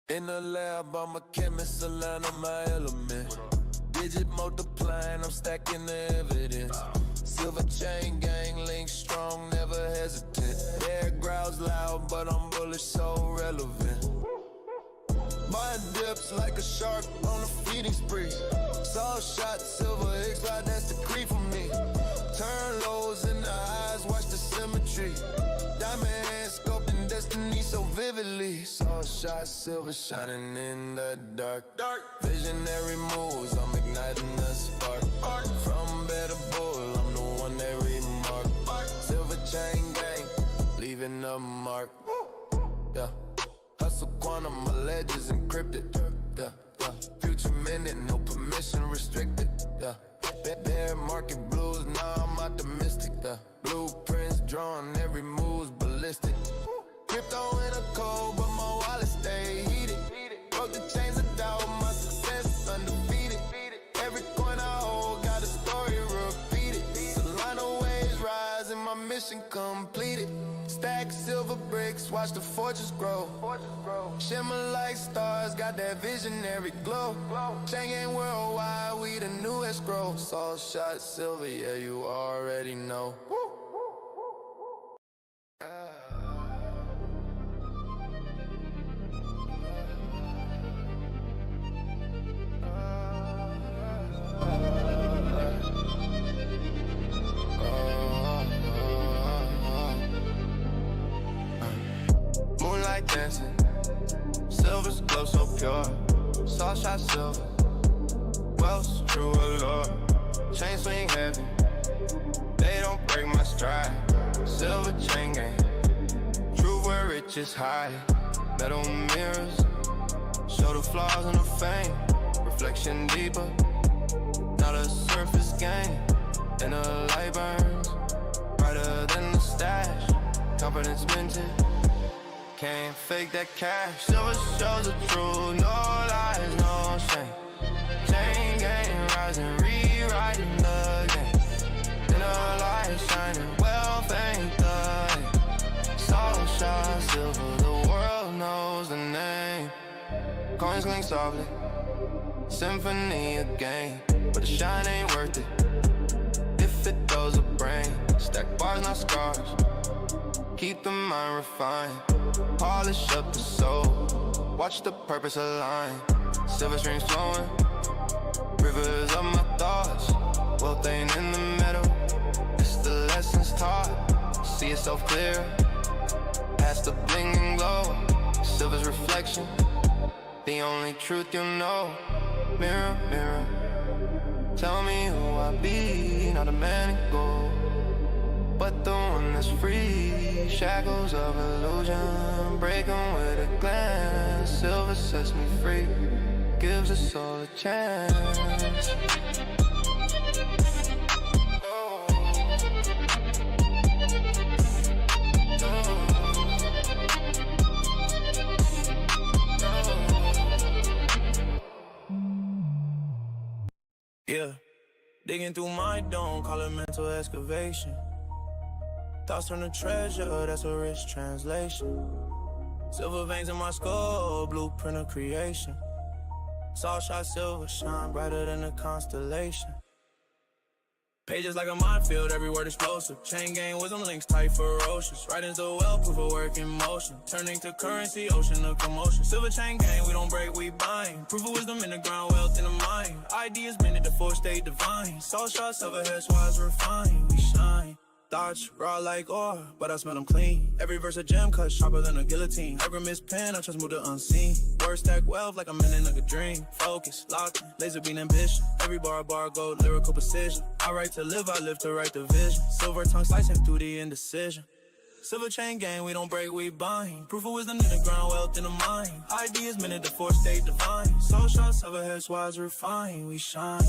In the lab, I'm a chemist, Solana my element. Digit multiplying, I'm stacking the evidence. Silver chain gang, link strong, never hesitant. Air growls loud, but I'm bullish, so relevant. Buying dips like a shark on a feeding spree. Saw shot, silver X-Ride, that's the creep for me. Turn lows in the eyes, watch the symmetry. Diamond hands sculpting destiny so vividly. Saw shot, silver shining in the dark. Visionary moves, I'm igniting the spark. From better bull, I'm the one they remark. Silver chain gang, leaving a mark. Yeah. Hustle quantum, my ledger's encrypted. Yeah, yeah. Future minute, no permission restricted. Yeah. Bear market blues, now I'm optimistic. Yeah. Blueprints drawn, every move's ballistic. Crypto in a cold, but my wallet stay heated. Broke the chains of doubt, my success undefeated. Every coin I hold got a story repeated. Solana waves rise and my mission completed. Stack silver bricks, watch the fortress grow. Shimmer like stars, got that visionary glow. Chain gang worldwide, we the new escrow. Saw shot silver, yeah, you already know. Moonlight dancing, silver's glow so pure. Saw shot silver, wealth's true allure. Chain swing heavy, they don't break my stride. Silver chain gang, true where riches hide. Metal mirrors, show the flaws in the fame. Reflection deeper, not a surface game. And the light burns, brighter than the stash. Confidence minted, can't fake that cash. Silver shows the truth, no lies, no shame. Chain gang rising, rewriting the game. In the light shining, wealth ain't the aim. Salt shot silver, the world knows the name. Coins clink softly, symphony again. But the shine ain't worth it if it does a brain. Stack bars, not scars, keep the mind refined. Polish up the soul, watch the purpose align. Silver streams flowing, rivers of my thoughts. Wealth ain't in the middle, it's the lessons taught. See yourself clear, past the bling and glow. Silver's reflection, the only truth you know. Mirror, mirror, tell me who I be. Not a man in gold, but the one that's free. Shackles of illusion, break 'em with a glance. Silver sets me free, gives us all a chance. Yeah, digging through my dome, call it mental excavation. Thoughts turn to treasure, that's a rich translation. Silver veins in my skull, blueprint of creation. Saw shot silver, shine brighter than a constellation. Pages like a minefield, every word explosive. Chain gang wisdom links tight, ferocious. Writing's the well, proof of work in motion. Turning to currency, ocean of commotion. Silver chain gang, we don't break, we bind. Proof of wisdom in the ground, wealth in the mind. Ideas minute, the fourth state divine. Saw shot silver, heads wise refined, we shine. Thoughts raw like ore, but I smell them clean. Every verse a gem cut sharper than a guillotine. Every pen, I trust move the unseen. Words stack wealth like I'm in a dream. Focus, locked in, laser beam ambition. Every bar gold, lyrical precision. I write to live, I live to write the vision. Silver tongue slicing through the indecision. Silver chain gang, we don't break, we bind. Proof of wisdom in the ground, wealth in the mind. Ideas minute, the fourth state divine. Soul shots, silver heads wise refined, we shine.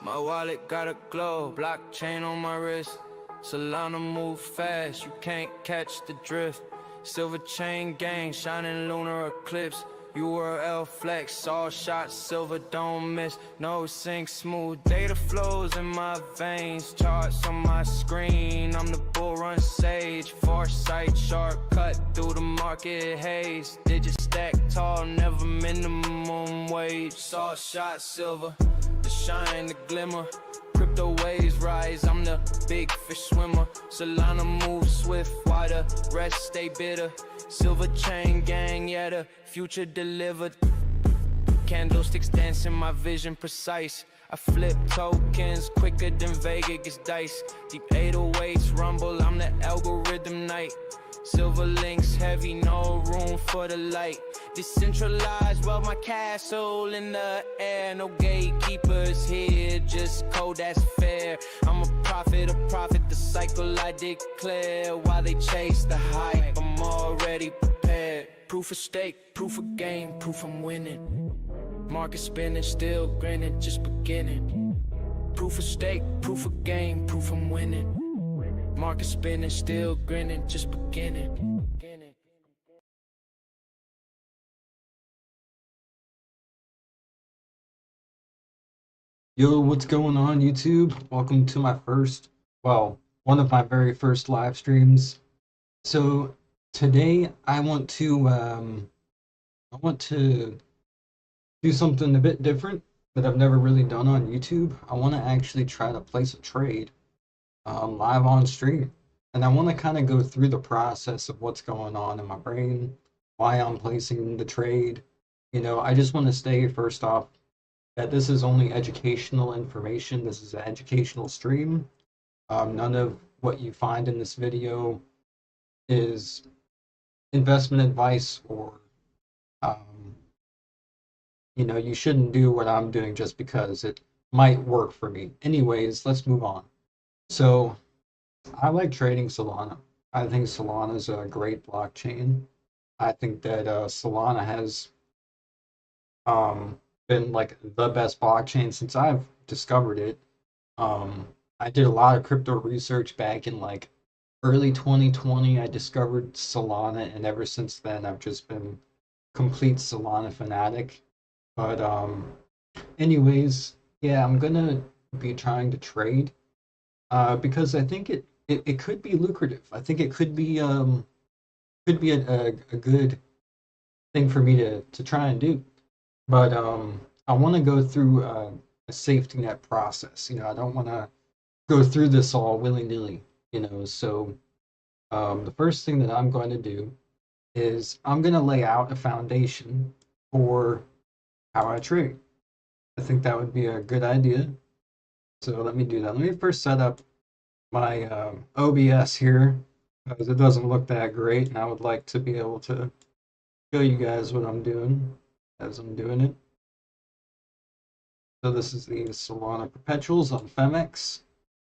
My wallet got a glow, blockchain on my wrist. Solana move fast, you can't catch the drift. Silver chain gang, shining lunar eclipse. URL flex, all shots, silver don't miss. No sync, smooth data flows in my veins. Charts on my screen, I'm the bull run sage. Foresight, shortcut through the market haze. Digit stack tall, never minimum wage. Saw shot silver, the shine, the glimmer. Crypto waves rise, I'm the big fish swimmer. Solana moves swift, while the rest stay bitter. Silver chain gang, yeah, the future delivered. Candlesticks dancing, my vision precise. I flip tokens quicker than Vega gets dice. Deep 808s rumble, I'm the algorithm knight. Silver links heavy, no room for the light. Decentralized, well, my castle in the air. No gatekeepers here, just code that's fair. I'm a prophet, the cycle I declare. While they chase the hype, I'm already prepared. Proof of stake, proof of game, proof I'm winning. Market spinning, still grinning, just beginning. Proof of stake, proof of game, proof I'm winning. Market spinning, still grinning, just beginning. Yo, what's going on YouTube? Welcome to my one of my very first live streams. So today I want to do something a bit different that I've never really done on YouTube. I want to actually try to place a trade live on stream. And I want to kind of go through the process of what's going on in my brain, why I'm placing the trade. I just want to stay first off that this is only educational information. This is an educational stream. None of what you find in this video is investment advice or, you shouldn't do what I'm doing just because it might work for me. Anyways, let's move on. So I like trading Solana. I think Solana is a great blockchain. I think that Solana has been like the best blockchain since I've discovered it. I did a lot of crypto research back in like early 2020. I discovered Solana, and ever since then, I've just been complete Solana fanatic. But anyways, yeah, I'm gonna be trying to trade because I think it could be lucrative. I think it could be a good thing for me to try and do. But I want to go through a safety net process. I don't want to go through this all willy-nilly. So the first thing that I'm going to do is I'm going to lay out a foundation for how I trade. I think that would be a good idea. So let me do that. Let me first set up my OBS here because it doesn't look that great, and I would like to be able to show you guys what I'm doing as I'm doing it. So this is the Solana perpetuals on Phemex.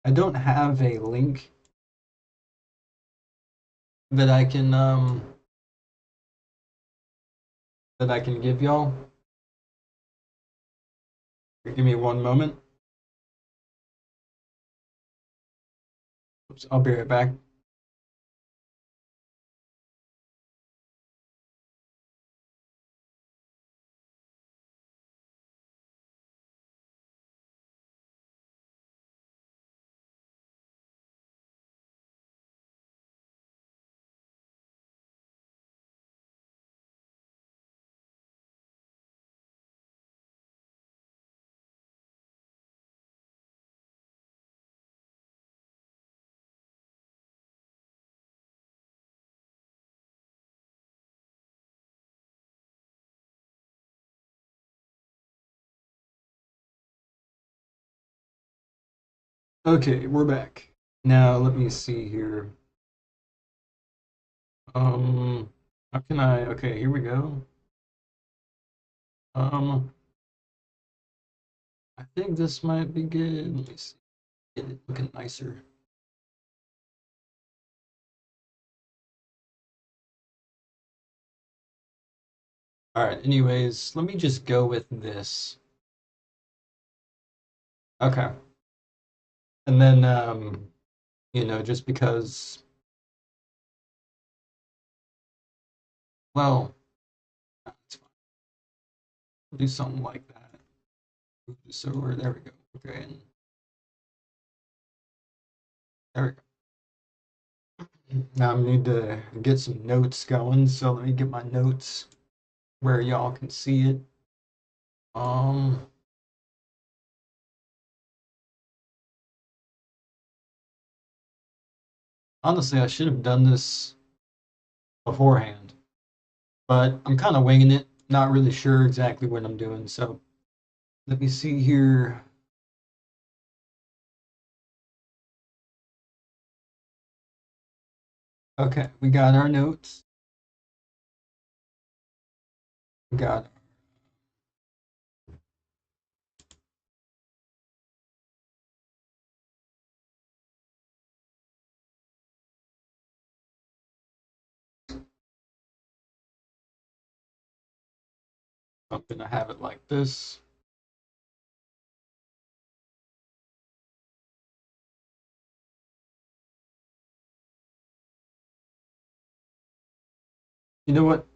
I don't have a link that I can give y'all. Give me one moment. Oops, I'll be right back. Okay, we're back. Now let me see here. How can I? Okay, here we go. I think this might be good. Let me see. Get it looking nicer. All right. Anyways, let me just go with this. Okay. And then you know, just because, well, it's fine. Do something like that. Move this over. There we go. Okay, and there we go. Now I need to get some notes going, so let me get my notes where y'all can see it. Um, Honestly, I should have done this beforehand, but I'm kind of winging it. Not really sure exactly what I'm doing. So let me see here. Okay, we got our notes. We got I'm gonna have it like this. You know what?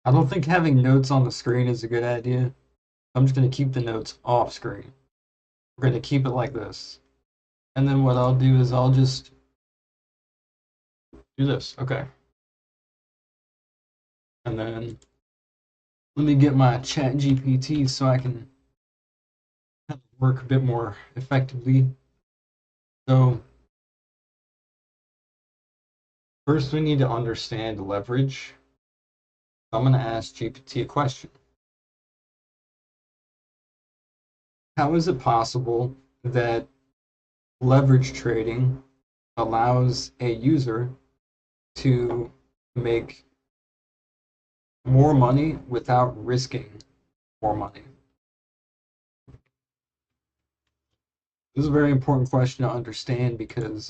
I don't think having notes on the screen is a good idea. I'm just gonna keep the notes off screen. We're gonna keep it like this. And then what I'll do is I'll just do this. Okay. And then let me get my chat GPT so I can have it work a bit more effectively. So first we need to understand leverage. I'm going to ask GPT a question. How is it possible that leverage trading allows a user to make more money without risking more money? This is a very important question to understand because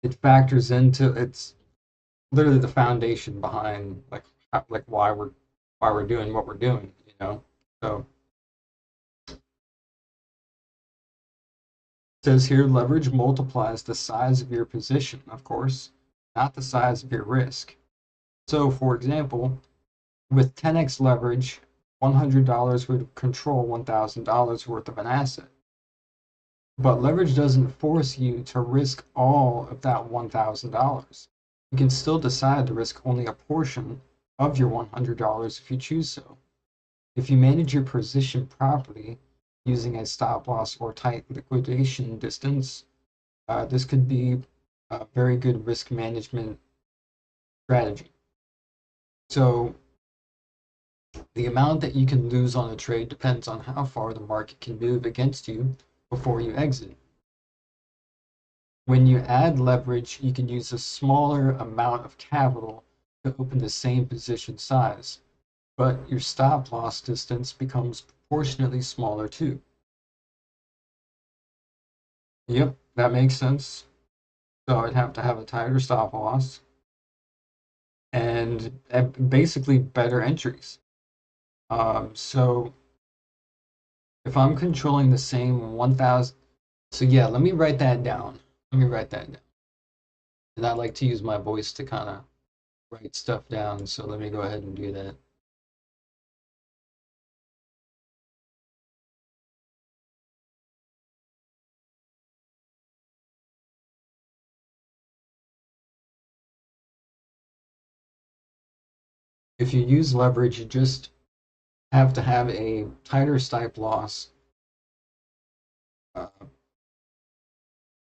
it factors into it's literally the foundation behind like why we're doing what we're doing, you know. So it says here leverage multiplies the size of your position, of course, not the size of your risk. So for example, with 10x leverage, $100 would control $1,000 worth of an asset. But leverage doesn't force you to risk all of that $1,000. You can still decide to risk only a portion of your $100 if you choose so. If you manage your position properly using a stop loss or tight liquidation distance, this could be a very good risk management strategy. So the amount that you can lose on a trade depends on how far the market can move against you before you exit. When you add leverage, you can use a smaller amount of capital to open the same position size, but your stop loss distance becomes proportionately smaller too. Yep, that makes sense. So I'd have to have a tighter stop loss and basically better entries. So if I'm controlling the same 1,000, so yeah, let me write that down. Let me write that down. And I like to use my voice to kind of write stuff down, so let me go ahead and do that. If you use leverage, you just have to have a tighter uh,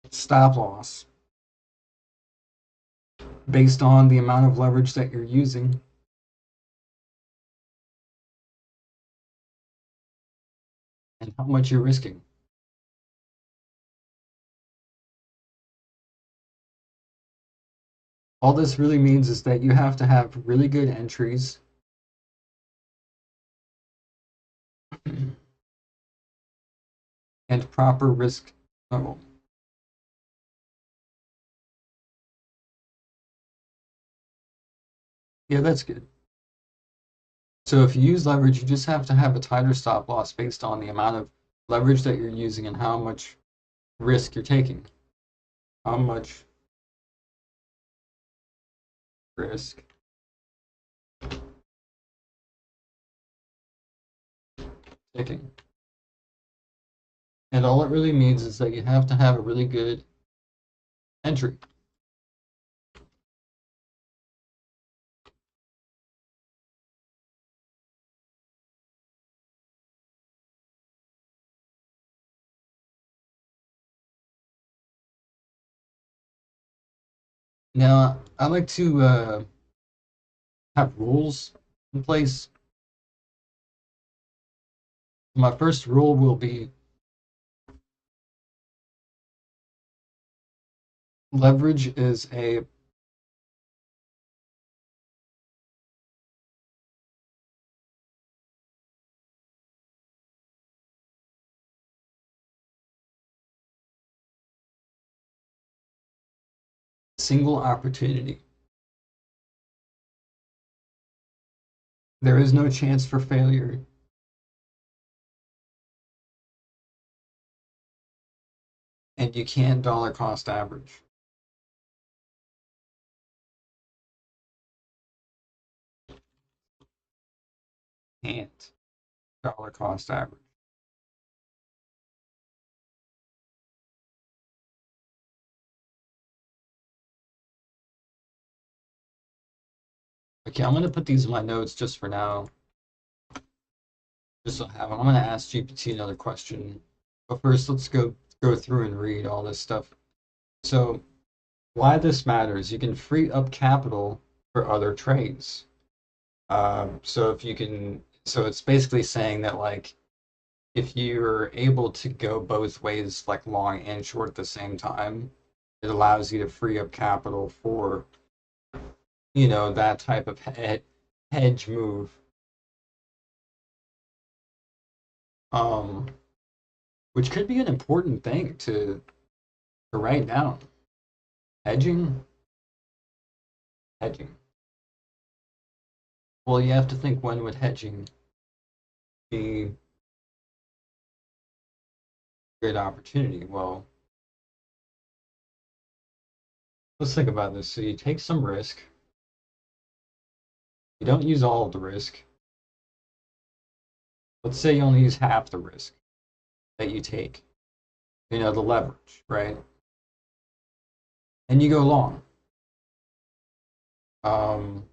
stop loss based on the amount of leverage that you're using. And how much you're risking. All this really means is that you have to have really good entries and proper risk level. Yeah, that's good. So if you use leverage, you just have to have a tighter stop loss based on the amount of leverage that you're using and how much risk you're taking. How much risk taking. And all it really means is that you have to have a really good entry. Now, I like to have rules in place. My first rule will be leverage is a single opportunity. There is no chance for failure. And you can't dollar cost average. Can't dollar cost average. Okay, I'm gonna put these in my notes just for now. Just so I have them. I'm gonna ask GPT another question. But first let's go through and read all this stuff. So why this matters, you can free up capital for other trades. So if you can, so it's basically saying that like if you're able to go both ways, like long and short at the same time, it allows you to free up capital for, that type of hedge move. Um, which could be an important thing to write down. Hedging, hedging. Well, you have to think, when would hedging be a great opportunity? Well, let's think about this. So you take some risk. You don't use all of the risk. Let's say you only use half the risk that you take. The leverage, right? And you go long. Um,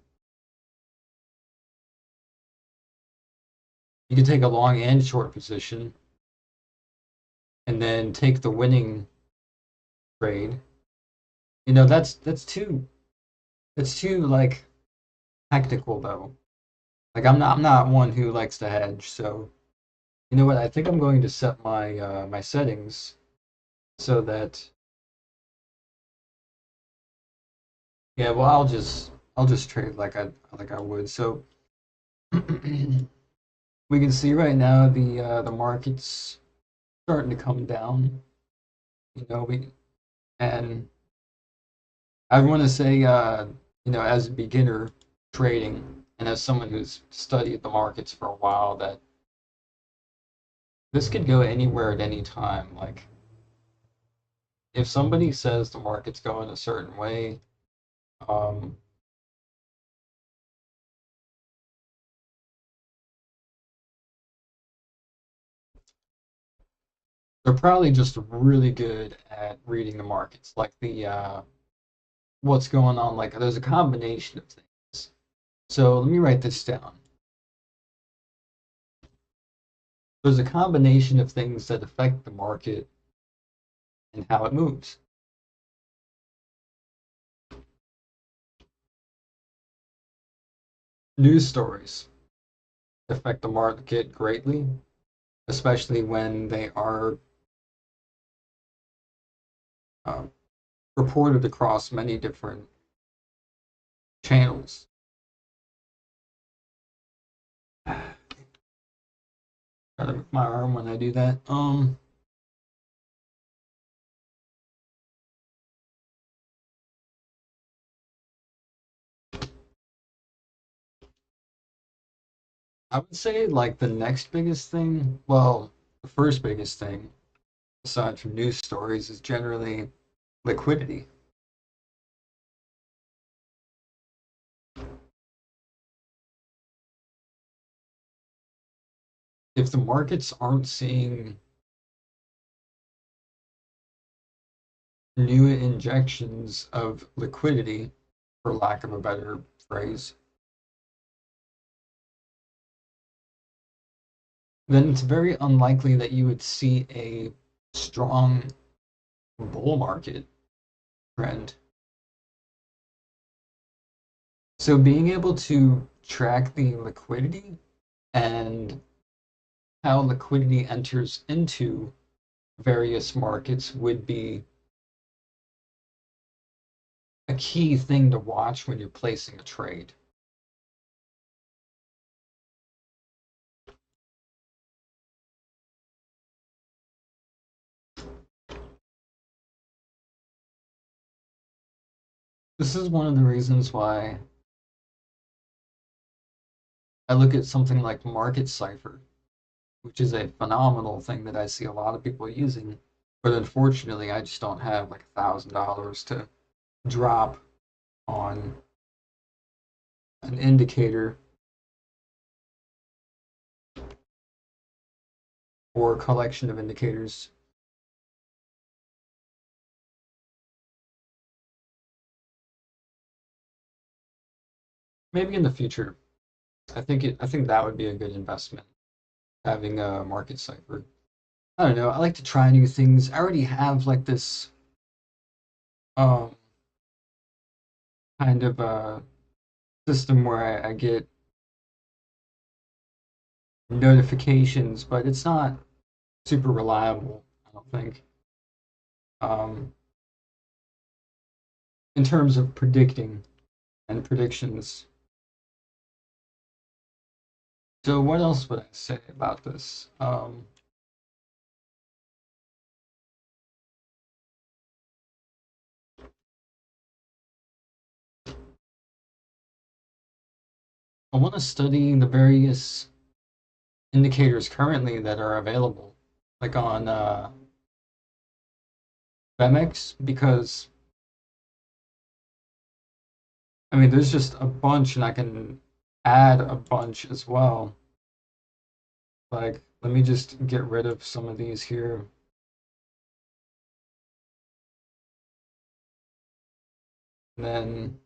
you can take a long and short position, and then take the winning trade. That's too like technical though. Like I'm not one who likes to hedge, so you know what? I think I'm going to set my settings so that, yeah. Well, I'll just trade like I would. So we can see right now the market's starting to come down. We and I want to say, as a beginner trading and as someone who's studied the markets for a while, that this could go anywhere at any time. Like, if somebody says the market's going a certain way, um, they're probably just really good at reading the markets, like what's going on. Like, there's a combination of things. So let me write this down. There's a combination of things that affect the market and how it moves. News stories affect the market greatly, especially when they are uh, reported across many different channels. Gotta move my arm when I do that. I would say like the next biggest thing, well, the first biggest thing, aside from news stories, is generally liquidity. If the markets aren't seeing new injections of liquidity, for lack of a better phrase, then it's very unlikely that you would see a strong bull market trend. So being able to track the liquidity and how liquidity enters into various markets would be a key thing to watch when you're placing a trade. This is one of the reasons why I look at something like Market Cipher, which is a phenomenal thing that I see a lot of people using. But unfortunately, I just don't have like $1,000 to drop on an indicator or a collection of indicators. Maybe in the future, I think that would be a good investment, having a Market Cipher. I don't know. I like to try new things. I already have like this um kind of a system where I get notifications, but it's not super reliable, I don't think. Um, in terms of predicting and predictions. So what else would I say about this? I want to study the various indicators currently that are available, like on Phemex, because I mean, there's just a bunch, and I can add a bunch as well. Like, let me just get rid of some of these here. And then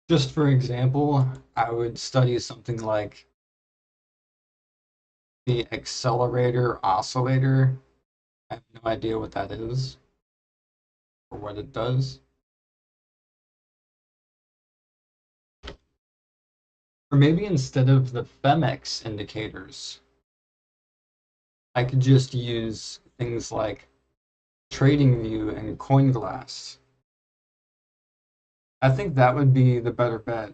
just for example, I would study something like the accelerator oscillator. I have no idea what that is or what it does. Or maybe instead of the Phemex indicators, I could just use things like TradingView and CoinGlass. I think that would be the better bet.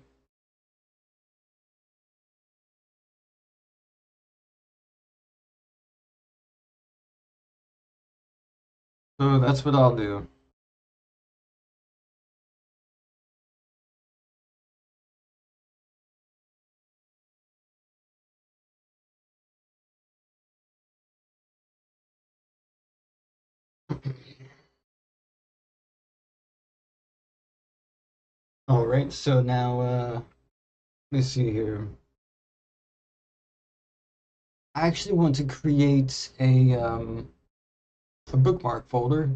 So that's what I'll do. All right, so now let me see here. I actually want to create a bookmark folder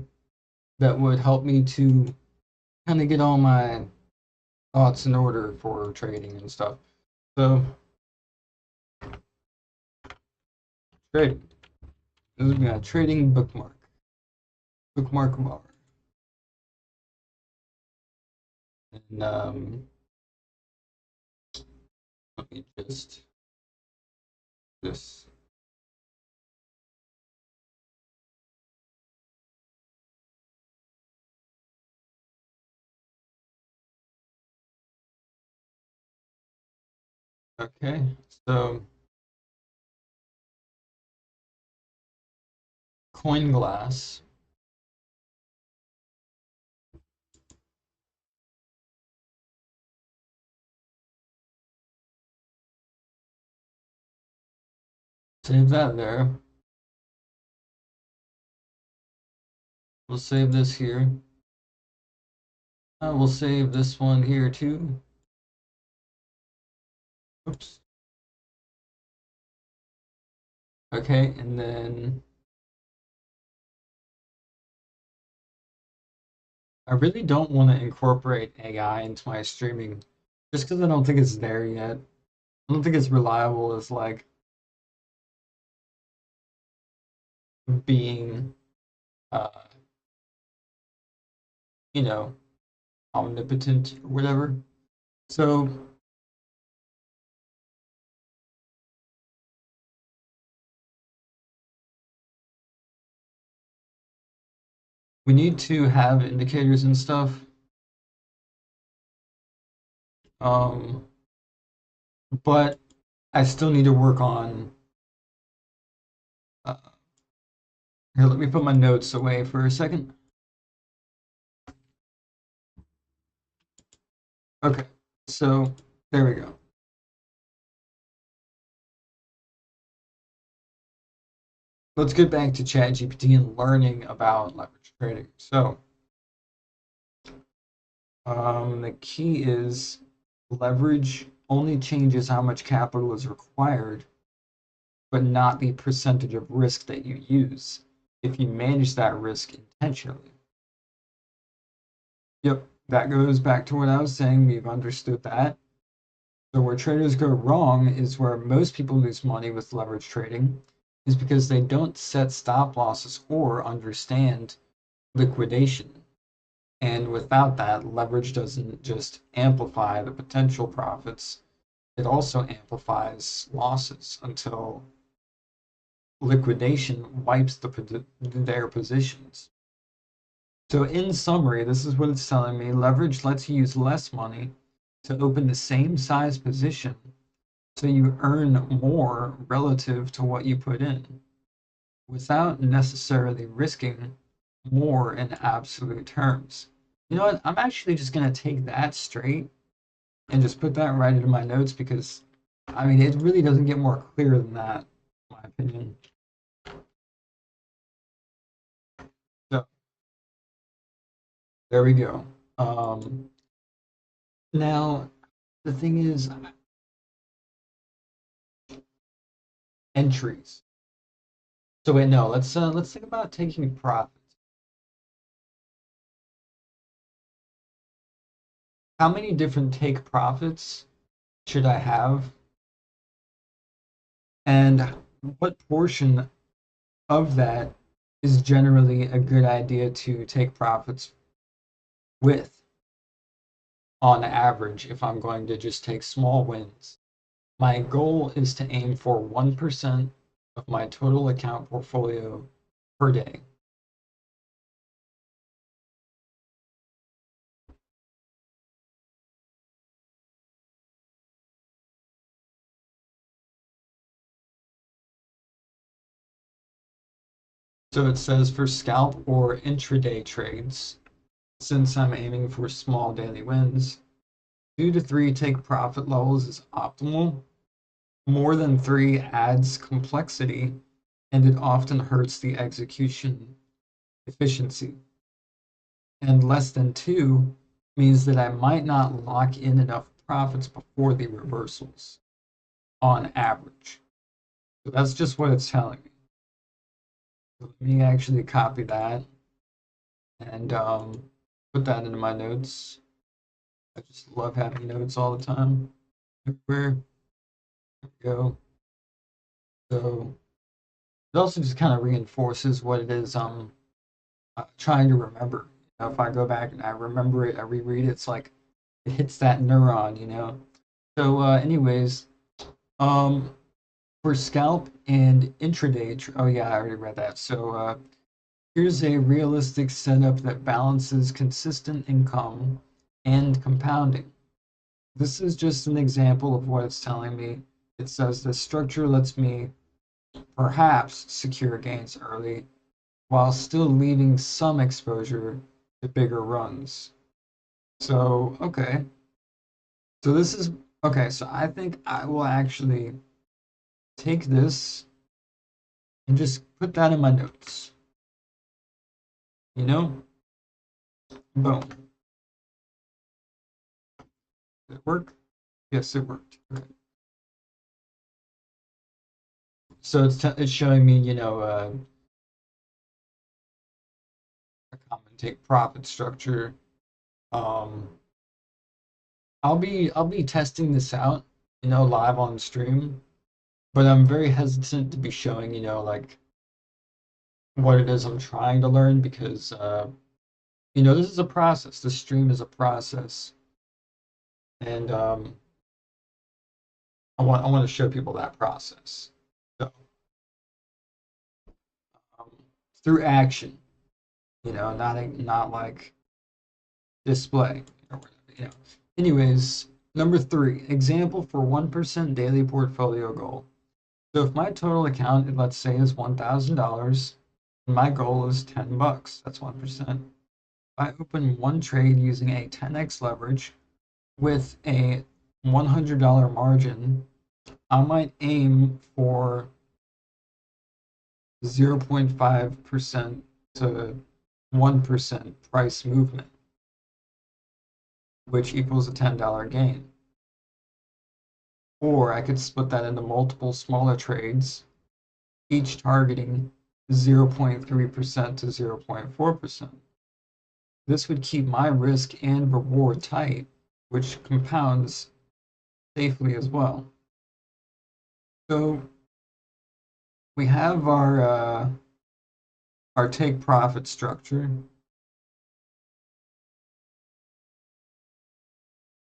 that would help me to kind of get all my thoughts in order for trading and stuff. So, great. This is a trading bookmark bar, and let me just this. Okay, so coin glass. Save that there. We'll save this here. We'll save this one here too. Oops. Okay, and then I really don't want to incorporate AI into my streaming just because I don't think it's there yet. I don't think it's reliable as like being, uh, you know, omnipotent or whatever. So we need to have indicators and stuff. Um, but I still need to work on. Uh, Here, let me put my notes away for a second. Okay, so there we go. Let's get back to ChatGPT and learning about leverage trading. So the key is leverage only changes how much capital is required, but not the percentage of risk that you use if you manage that risk intentionally. Yep, that goes back to what I was saying. We've understood that. So where traders go wrong is where most people lose money with leverage trading is because they don't set stop losses or understand liquidation. And without that, leverage doesn't just amplify the potential profits, it also amplifies losses until liquidation wipes their positions. So, in summary, this is what it's telling me leverage lets you use less money to open the same size position so you earn more relative to what you put in without necessarily risking more in absolute terms. You know what? I'm actually just going to take that straight and just put that right into my notes because, I mean, it really doesn't get more clear than that, in my opinion. So, there we go. Now, the thing is, entries. So wait, no, let's think about taking profits. How many different take profits should I have? And what portion of that is generally a good idea to take profits with on average if I'm going to just take small wins? My goal is to aim for 1% of my total account portfolio per day. So it says for scalp or intraday trades, since I'm aiming for small daily wins, 2 to 3 take profit levels is optimal. More than 3 adds complexity and it often hurts the execution efficiency. And less than 2 means that I might not lock in enough profits before the reversals on average. So that's just what it's telling me. So let me actually copy that and put that into my notes. I just love having notes all the time. Everywhere. There we go. So it also just kind of reinforces what it is I'm trying to remember. You know, if I go back and I remember it, I reread it, it's like it hits that neuron, you know. So, anyways, um, for scalp and intraday, oh yeah, I already read that. So, here's a realistic setup that balances consistent income and compounding. this is just an example of what it's telling me. It says the structure lets me perhaps secure gains early while still leaving some exposure to bigger runs. So, okay. So this is okay. So I think I will actually take this and just put that in my notes. You know? Boom. Did it work? Yes, it worked. Okay. So it's showing me, a common take profit structure. Um, I'll be testing this out, live on stream, but I'm very hesitant to be showing, like what it is I'm trying to learn because this is a process. This stream is a process, and I want to show people that process. So um, through action, not like display or whatever, Anyways, number 3, example for 1% daily portfolio goal. So if my total account, let's say, is $1,000, and my goal is $10, that's 1%. If I open one trade using a 10x leverage with a $100 margin, I might aim for 0.5% to 1% price movement, which equals a $10 gain. Or I could split that into multiple smaller trades, each targeting 0.3% to 0.4%. This would keep my risk and reward tight, which compounds safely as well. So we have our take profit structure.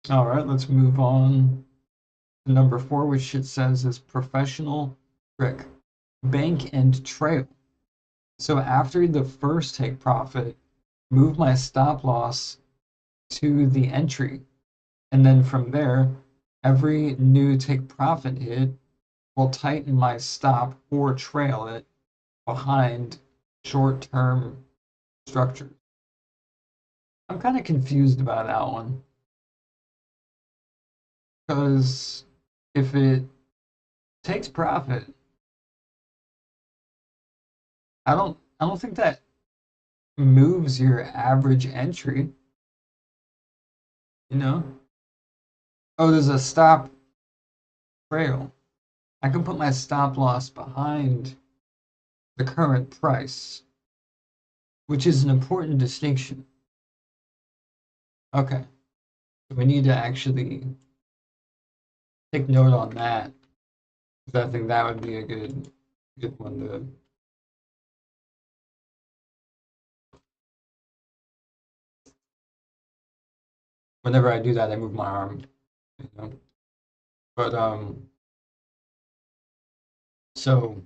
All right, let's move on to number 4, which it says is professional trick, bank and trail. So after the first take profit, move my stop loss to the entry, and then from there, every new take profit hit will tighten my stop or trail it behind short-term structures. I'm kind of confused about that one because if it takes profit, I don't think that moves your average entry, you know? Oh, there's a stop trail. I can put my stop loss behind the current price, which is an important distinction. Okay, so we need to actually take note on that because I think that would be a good one to. Whenever I do that, I move my arm, you know. But so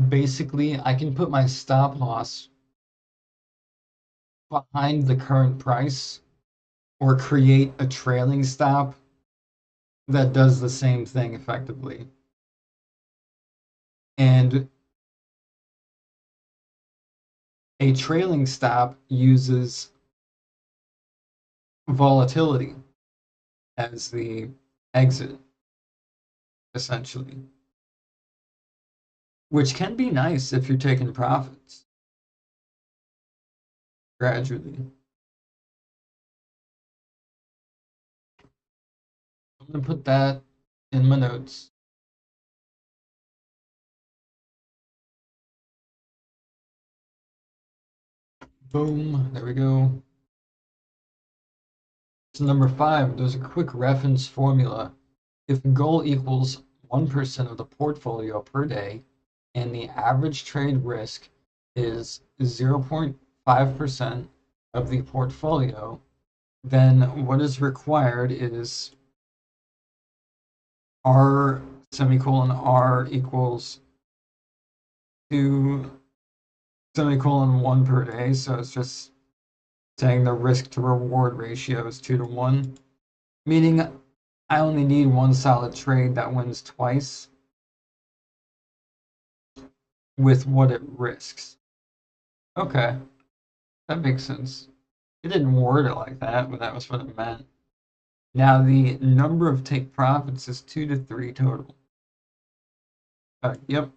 basically, I can put my stop loss behind the current price or create a trailing stop that does the same thing effectively. And a trailing stop uses volatility as the exit, essentially, which can be nice if you're taking profits gradually. I'm going to put that in my notes. Boom, there we go. So number 5, there's a quick reference formula. If goal equals 1% of the portfolio per day and the average trade risk is 0.5% of the portfolio, then what is required is R semicolon R equals 2 semicolon 1 per day, so it's just saying the risk to reward ratio is 2 to 1, meaning I only need one solid trade that wins twice with what it risks. Okay, that makes sense. It didn't word it like that, but that was what it meant. Now the number of take profits is 2 to 3 total. Yep.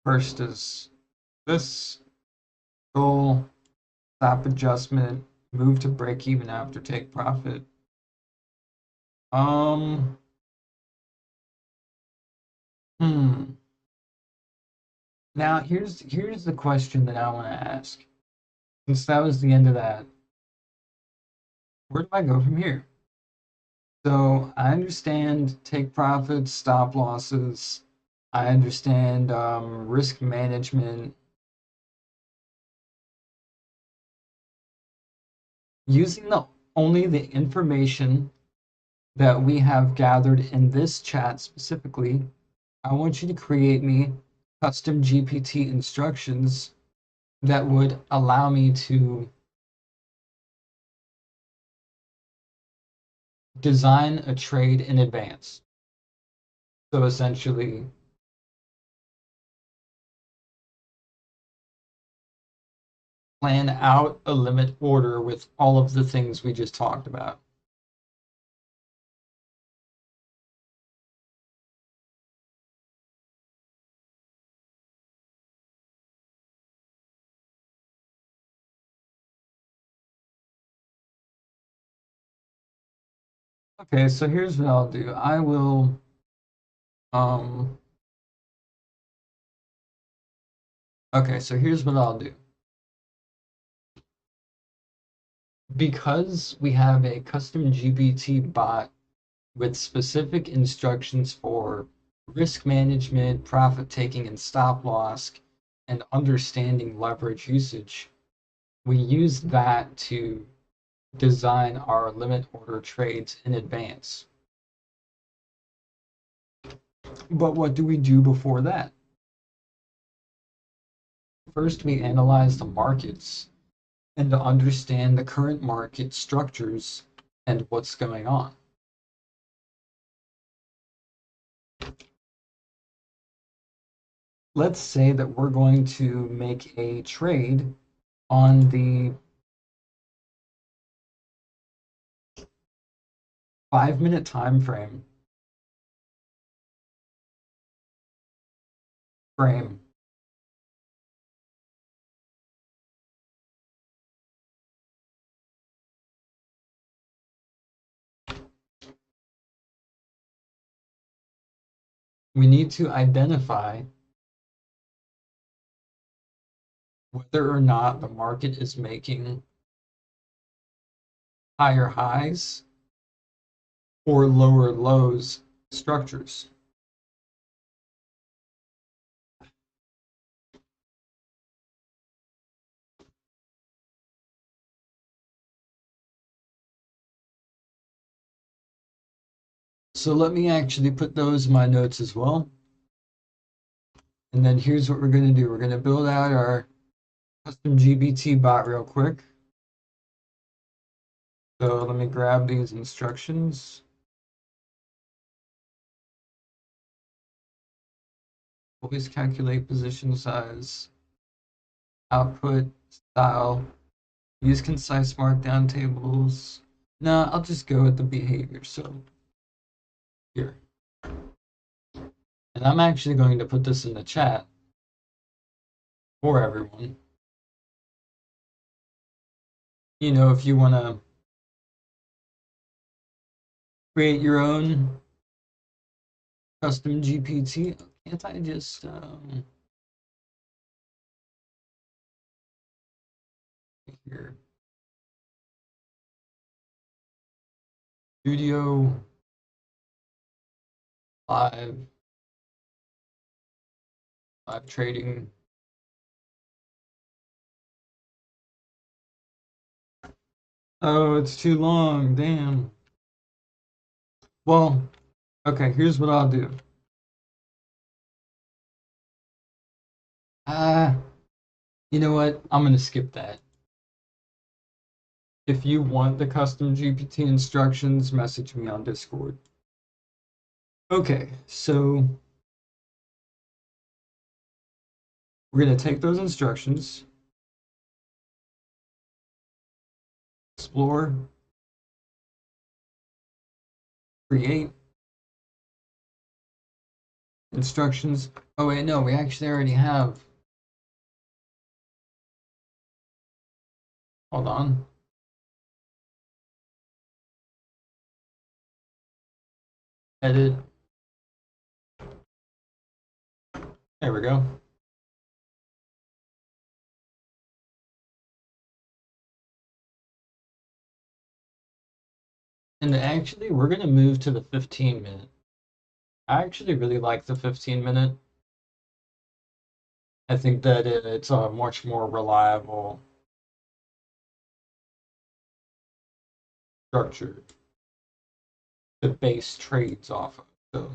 First is this goal, stop adjustment, move to break even after take profit. Hmm. Now here's the question that I want to ask. Since that was the end of that, where do I go from here? So I understand take profits, stop losses. I understand risk management. Using only the information that we have gathered in this chat specifically, I want you to create me custom GPT instructions that would allow me to design a trade in advance. So essentially, plan out a limit order with all of the things we just talked about. Okay, so here's what I'll do. I will okay, so here's what I'll do. Because we have a custom GPT bot with specific instructions for risk management, profit taking, and stop loss, and understanding leverage usage, we use that to design our limit order trades in advance. But what do we do before that? First, we analyze the markets and to understand the current market structures and what's going on. Let's say that we're going to make a trade on the 5-minute time frame. We need to identify whether or not the market is making higher highs or lower lows structures. So let me actually put those in my notes as well. And then here's what we're going to do. We're going to build out our custom GPT bot real quick. So let me grab these instructions. Always calculate position size, output, style, use concise markdown tables. No, I'll just go with the behavior. So here. And I'm actually going to put this in the chat for everyone. You know, if you want to create your own custom GPT, can't I just here studio live trading. Oh, it's too long. Damn. Well, okay, here's what I'll do. You know what? I'm gonna skip that. If you want the custom GPT instructions, message me on Discord. Okay, so we're gonna take those instructions, explore, create instructions. Oh wait, no, we actually already have. Hold on. Edit. There we go. And actually, we're gonna move to the 15-minute. I actually really like the 15-minute. I think that it's a much more reliable structure to base trades off of. So,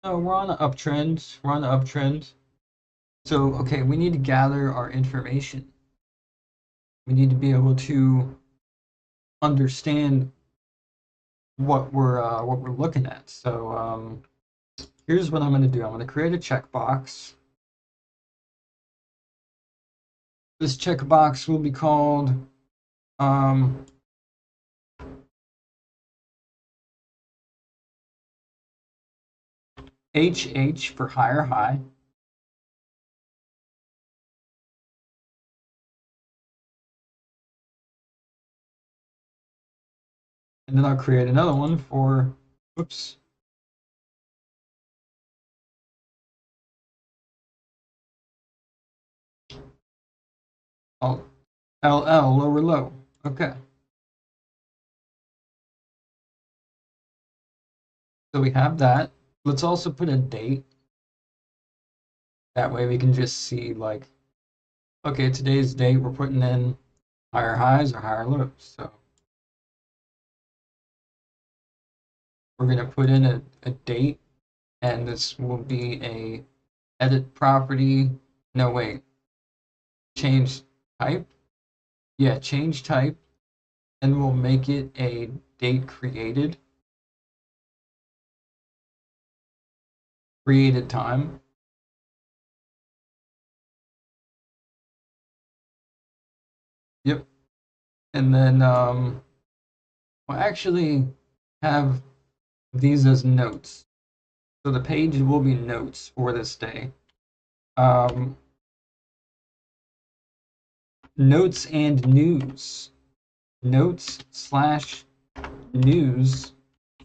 no, we're on an uptrend. We're on an uptrend. So, okay, we need to gather our information. We need to be able to understand what we're looking at. So, here's what I'm going to do. I'm going to create a checkbox. This checkbox will be called HH for higher high. And then I'll create another one for, oops. Oh, LL, lower low. Okay. So we have that. Let's also put a date. That way we can just see like, okay, today's date, we're putting in higher highs or higher lows. So we're going to put in a date, and this will be a edit property. No, wait. Change type. Yeah, change type. And we'll make it a date created. Created time. Yep. And then we'll actually have these as notes. So the page will be notes for this day. Notes and news. Notes slash news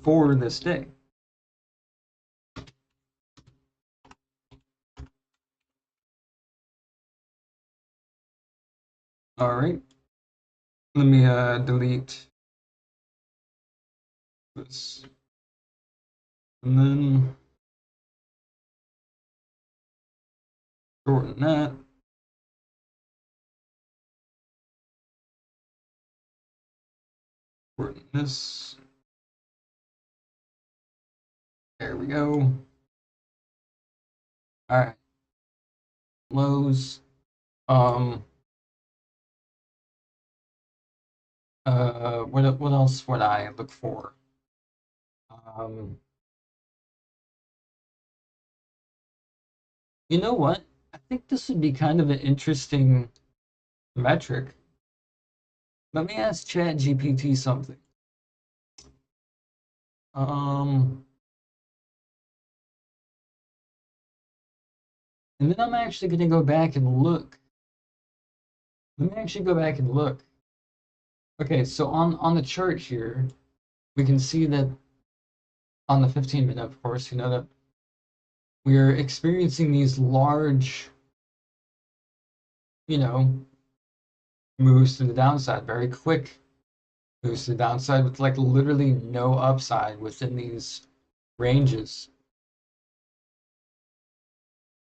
for this day. All right. Let me delete this. And then shorten that. Shorten this. There we go. All right. Lows. What else would I look for? You know what? I think this would be kind of an interesting metric. Let me ask ChatGPT something. And then I'm actually going to go back and look. Let me actually go back and look. Okay, so on the chart here, we can see that on the 15-minute, of course, you know that we are experiencing these large, you know, moves to the downside, very quick moves to the downside with like literally no upside within these ranges.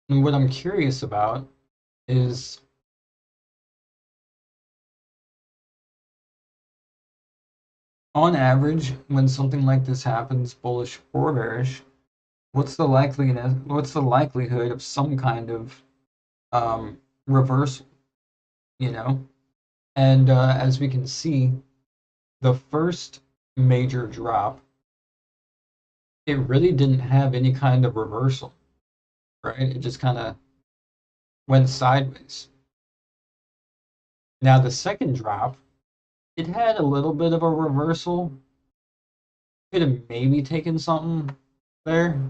And what I'm curious about is on average, when something like this happens, bullish or bearish, what's the likelihood of some kind of reversal, you know? And as we can see, the first major drop, it really didn't have any kind of reversal, right? It just kind of went sideways. Now, the second drop, it had a little bit of a reversal. Could have maybe taken something there.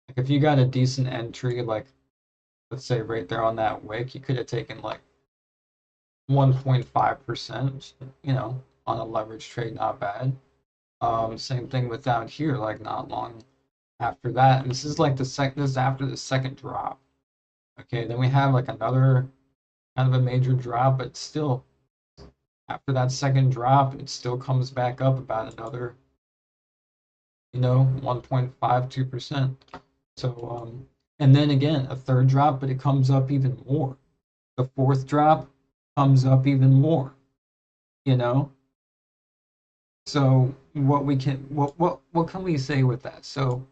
Like if you got a decent entry, like let's say right there on that wick, you could have taken like 1.5%, you know, on a leverage trade, not bad. Same thing with down here, like not long after that. And this is like this is after the second drop. Okay, then we have like another kind of a major drop, but still after that second drop, it still comes back up about another, you know, 1.52%. So, and then again, a third drop, but it comes up even more. The fourth drop comes up even more, you know? So what can we say with that? So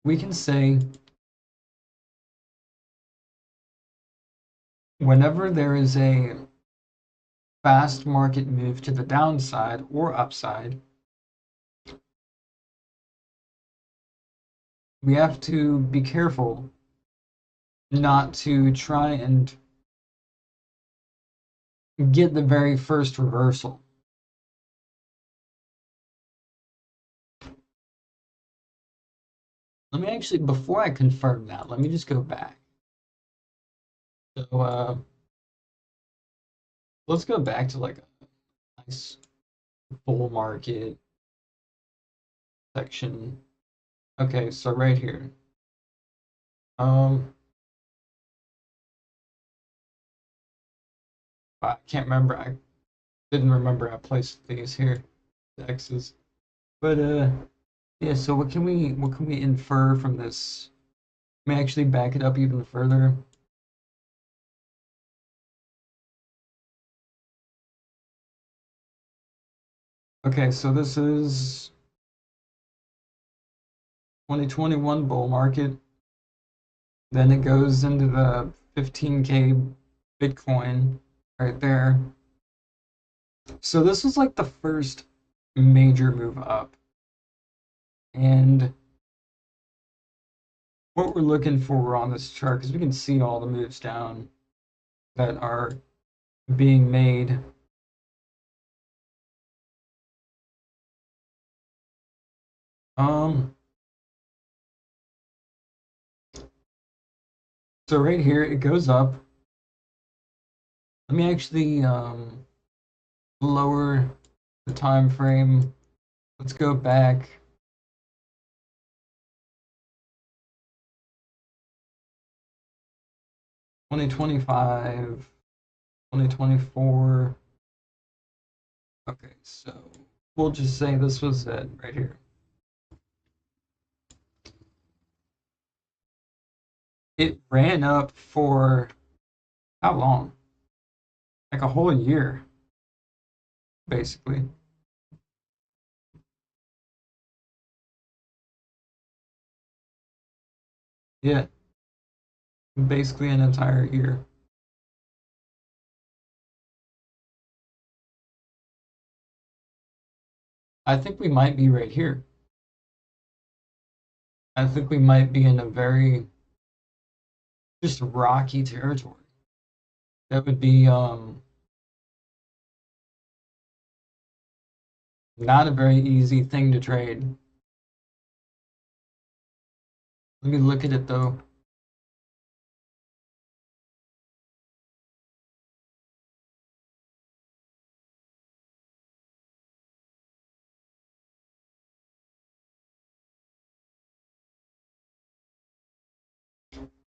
we can say whenever there is a fast market move to the downside or upside, we have to be careful not to try and get the very first reversal. Let me actually, before I confirm that, let me just go back. So let's go back to like a nice bull market section. Okay, so right here. Um, I can't remember. I didn't remember I placed these here, the X's. But yeah. So what can we infer from this? Let me actually back it up even further. Okay, so this is 2021 bull market. Then it goes into the 15K Bitcoin right there. So this was like the first major move up. And what we're looking for on this chart, because we can see all the moves down that are being made. Um, so right here it goes up. Let me actually lower the time frame. Let's go back. Twenty 2025, 2024. Okay, so we'll just say this was it right here. It ran up for how long? Like a whole year, basically. Yeah, basically an entire year. I think we might be right here. I think we might be in a very just rocky territory. That would be not a very easy thing to trade. Let me look at it though.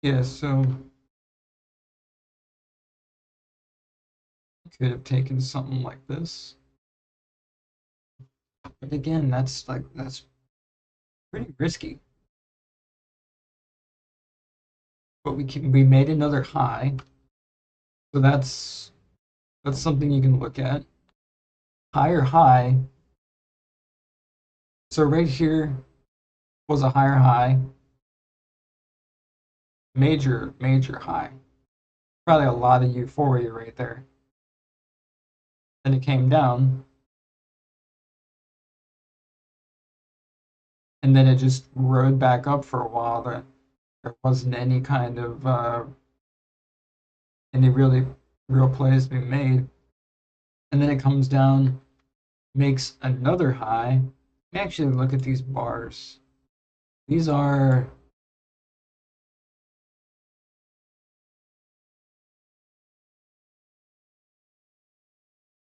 Yeah, so could have taken something like this. But again, that's pretty risky. But we made another high. So that's something you can look at. Higher high. So right here was a higher high. Major high. Probably a lot of euphoria right there. Then it came down. And then it just rode back up for a while. There wasn't any kind of any really real plays being made. And then it comes down, makes another high. Let me actually look at these bars. These are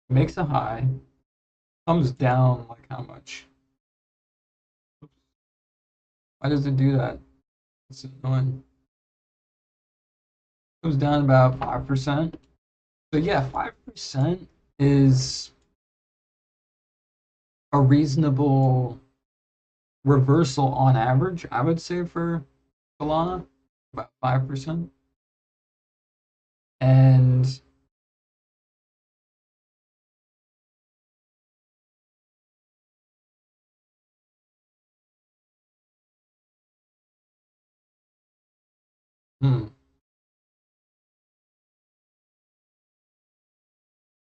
makes a high, comes down like how much? Why does it do that? It's annoying. Goes down about 5%. So yeah, 5% is a reasonable reversal on average, I would say, for Solana, about 5%. And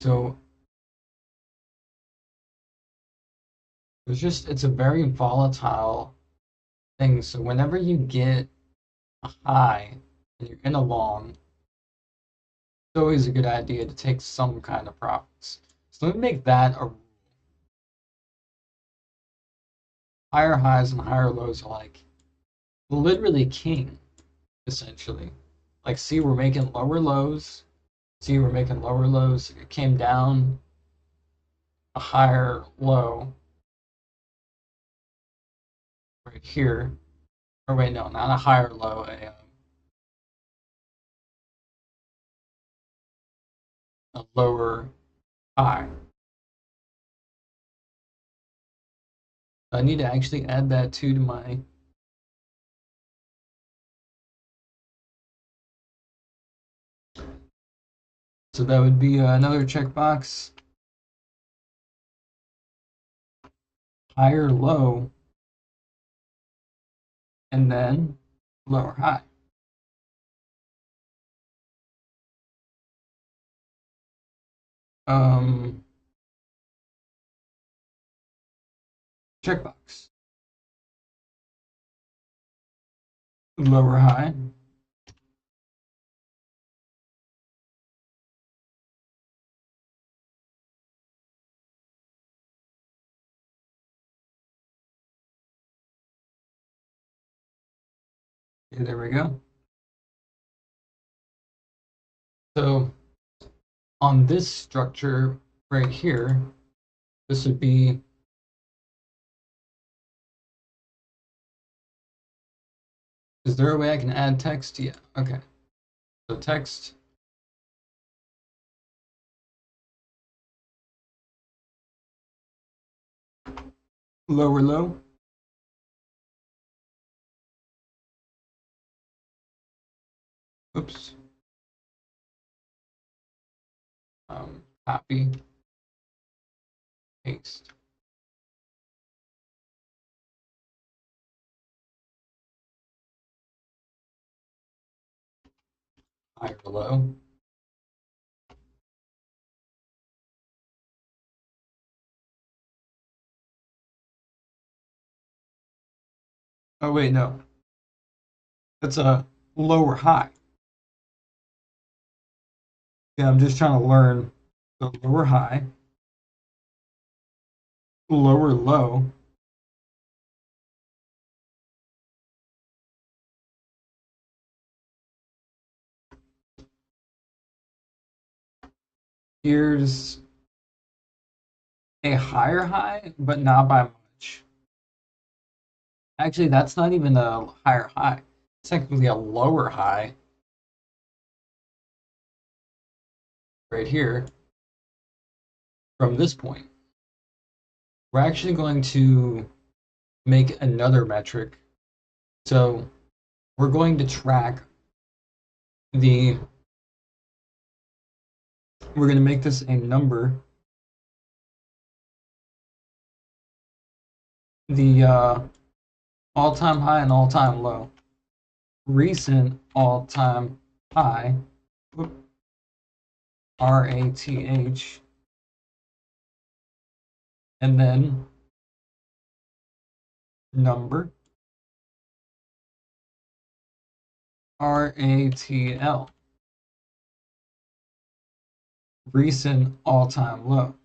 so it's a very volatile thing. So whenever you get a high and you're in a long, it's always a good idea to take some kind of profits. So let me make that a higher highs and higher lows are like literally king, essentially. Like, see, we're making lower lows. See, we're making lower lows. It came down a higher low right here. Or wait, no, not a higher low, a lower high. I need to actually add that to my so that would be another checkbox. Higher low and then lower high. Checkbox. Lower high. Okay, there we go. So on this structure right here, this would be is there a way I can add text? Yeah, okay. So text lower low. Oops. Copy, paste. Higher low. Oh wait, no. That's a lower high. Yeah, I'm just trying to learn the lower high, lower low, here's a higher high, but not by much. Actually, that's not even a higher high. It's technically a lower high right here from this point. We're actually going to make another metric. So we're going to track the, we're going to make this a number. The all-time high and all-time low. Recent all-time high. Whoop, RATH, and then number RATL, recent all-time low.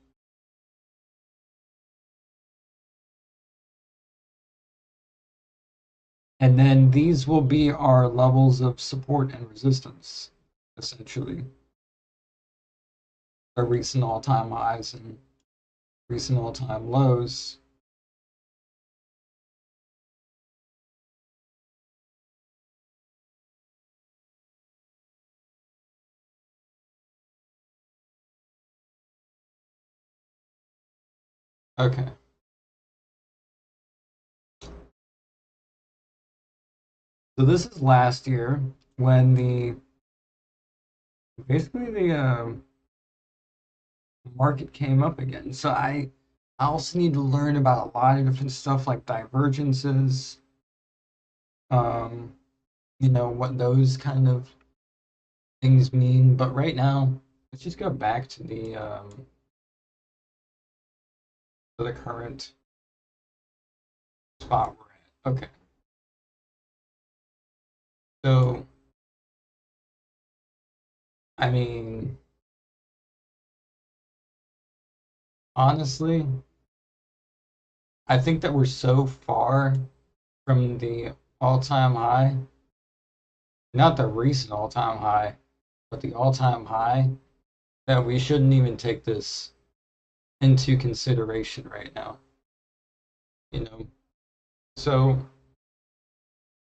And then these will be our levels of support and resistance, essentially. Our recent all-time highs and recent all-time lows. Okay. So this is last year when basically the market came up again. So I also need to learn about a lot of different stuff like divergences, um, what those kind of things mean. But right now, let's just go back to the current spot we're at. Okay. So I mean, honestly, I think that we're so far from the all-time high, not the recent all-time high, but the all-time high, that we shouldn't even take this into consideration right now, you know? So,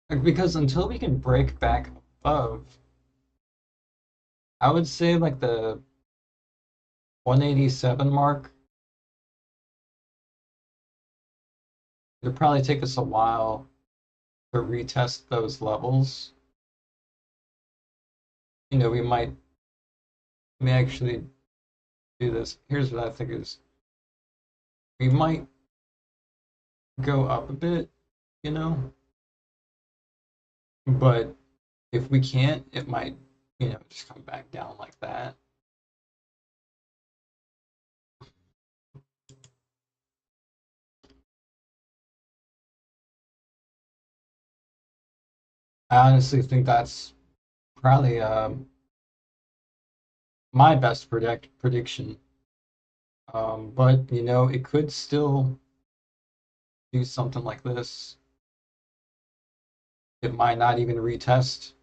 like, because until we can break back above, I would say like the 187 mark, it'll probably take us a while to retest those levels. We may actually do this. Here's what I think is we might go up a bit, you know, but if we can't, it might, just come back down like that. I honestly think that's probably my best prediction. But it could still do something like this. It might not even retest.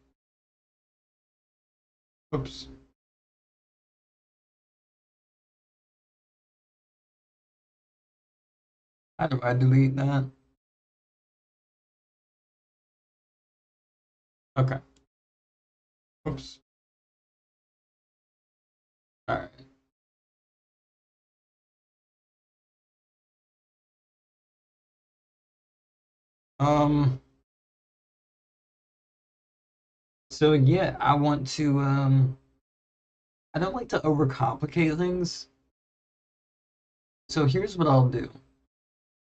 Oops. How do I delete that? Okay. Oops. All right. Um. So yeah, I don't like to overcomplicate things. So here's what I'll do.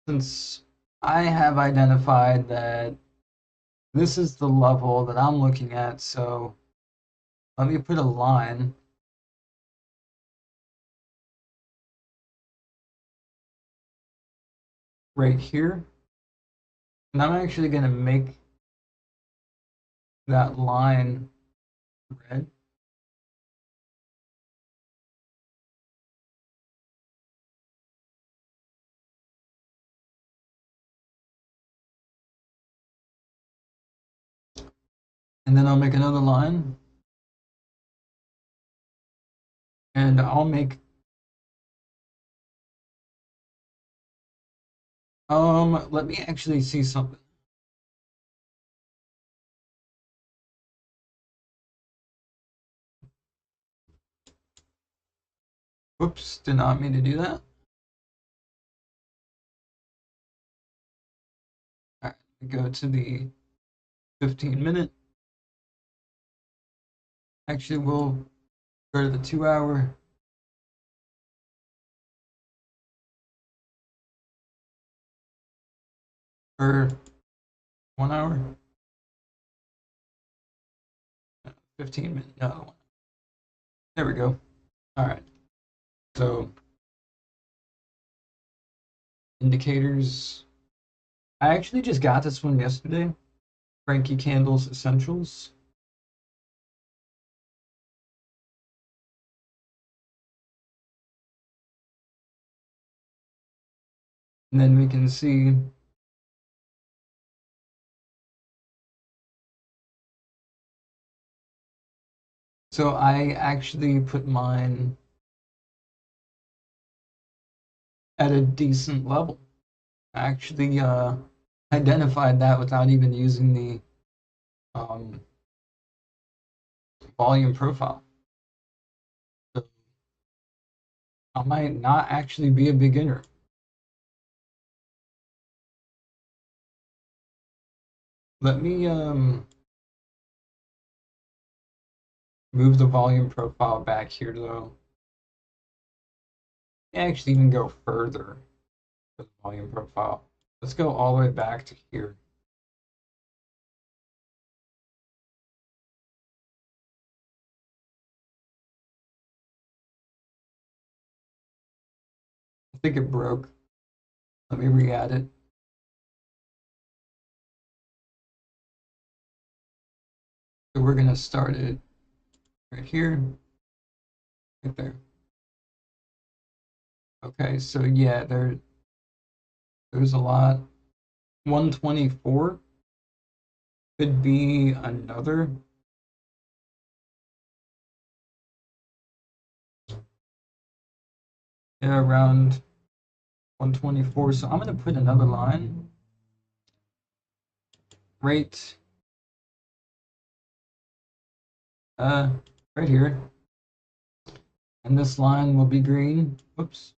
Since I have identified that this is the level that I'm looking at, so let me put a line right here. And I'm actually going to make that line red. And then I'll make another line. And let me actually see something. Whoops, did not mean to do that. All right, go to the 15-minute. Actually, we'll go to the 2 hour. Or 1 hour. 15 minutes. No. There we go. All right. So indicators. I actually just got this one yesterday. Frankie Candle's Essentials. And then we can see so I actually put mine at a decent level. I actually identified that without even using the um, volume profile. So I might not actually be a beginner. Let me move the volume profile back here though. Actually even go further with the volume profile. Let's go all the way back to here. I think it broke. Let me re-add it. So we're gonna start it right here, right there. Okay, so yeah, there's a lot. 124 could be another. Yeah, around 124. So I'm gonna put another line right uh right here. And this line will be green. Oops.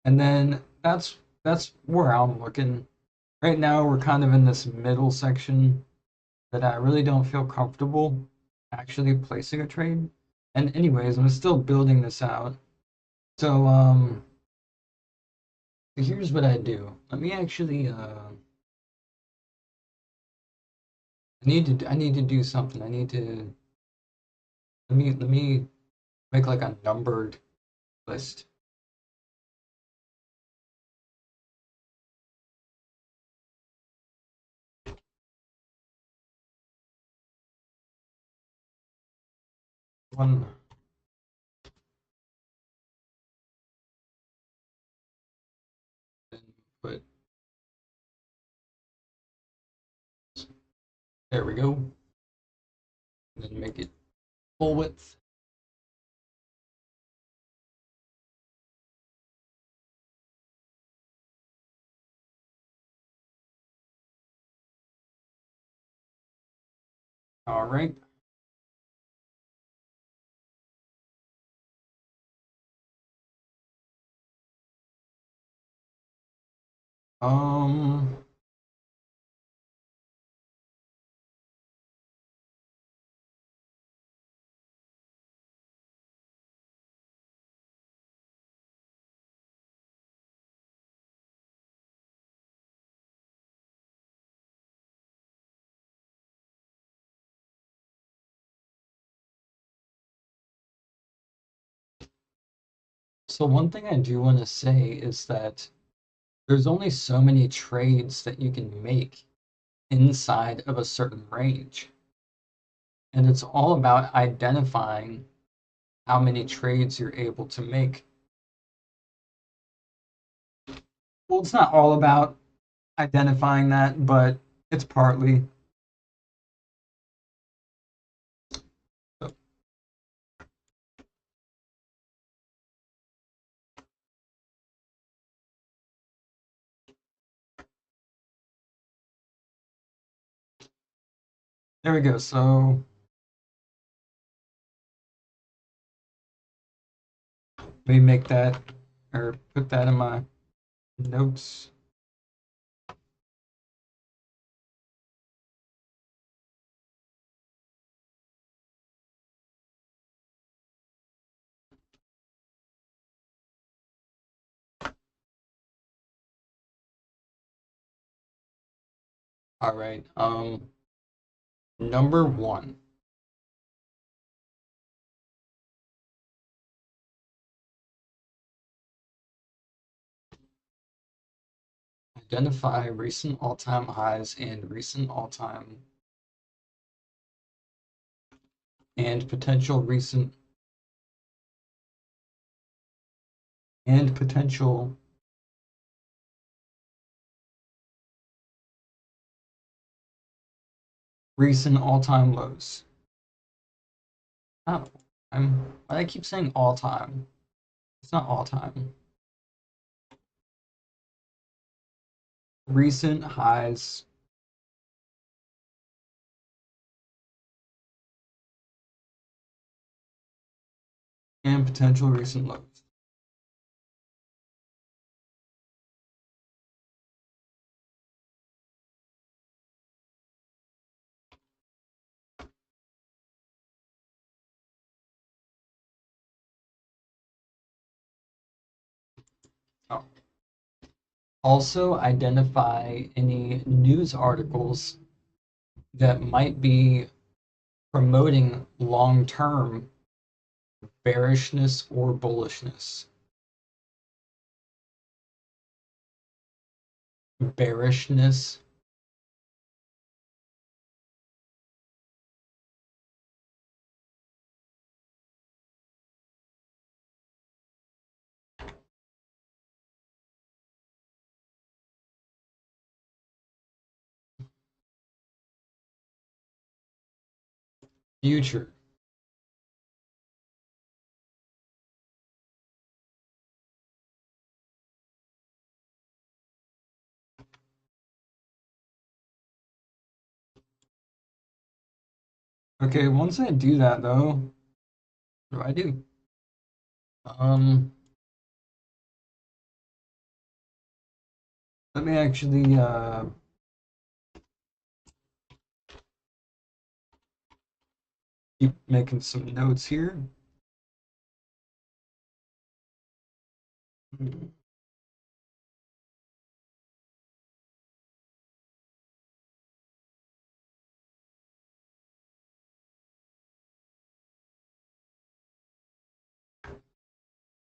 And then that's where I'm looking. Right now we're kind of in this middle section that I really don't feel comfortable actually placing a trade. And anyways, I'm still building this out. So here's what I do. Let me actually I need to do something. I need to let me make like a numbered list. One then put there we go. And then make it full width. All right. Um so one thing I do want to say is that there's only so many trades that you can make inside of a certain range. And it's all about identifying how many trades you're able to make. Well, it's not all about identifying that, but it's partly. So there we go. So let me make that or put that in my notes. All right. Number one. Identify recent all-time highs and recent all-time and potential recent and potential recent all-time lows. Oh, why do I keep saying all-time? It's not all-time. Recent highs and potential recent lows. Oh. Also identify any news articles that might be promoting long-term bearishness or bullishness. Bearishness. Future. Okay, once I do that though, what do I do? Let me actually keep making some notes here.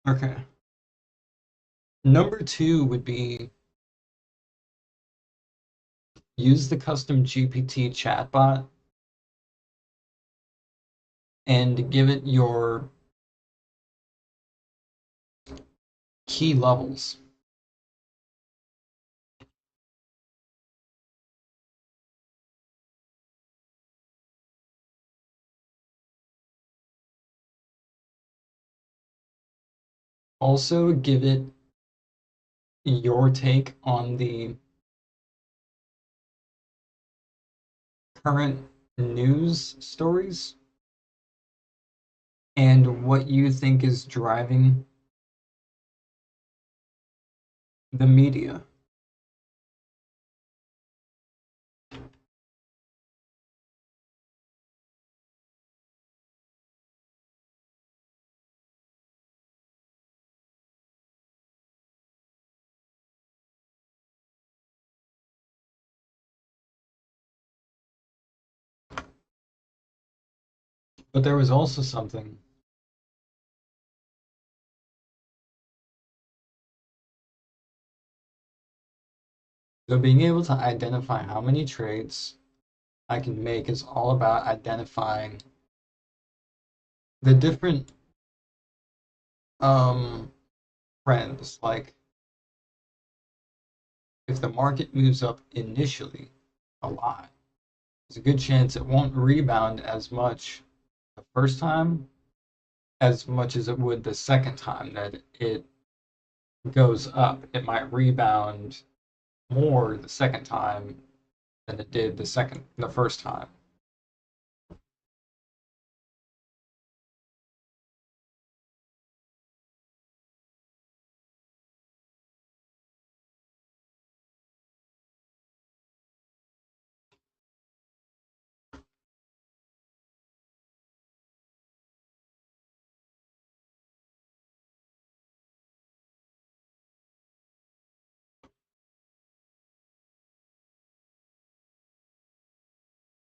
Okay. Number two would be use the custom GPT chatbot and give it your key levels. Also give it your take on the current news stories and what you think is driving the media. But there was also something. So being able to identify how many trades I can make is all about identifying the different um trends. Like if the market moves up initially a lot, there's a good chance it won't rebound as much the first time as much as it would the second time that it goes up. It might rebound more the second time than it did the first time.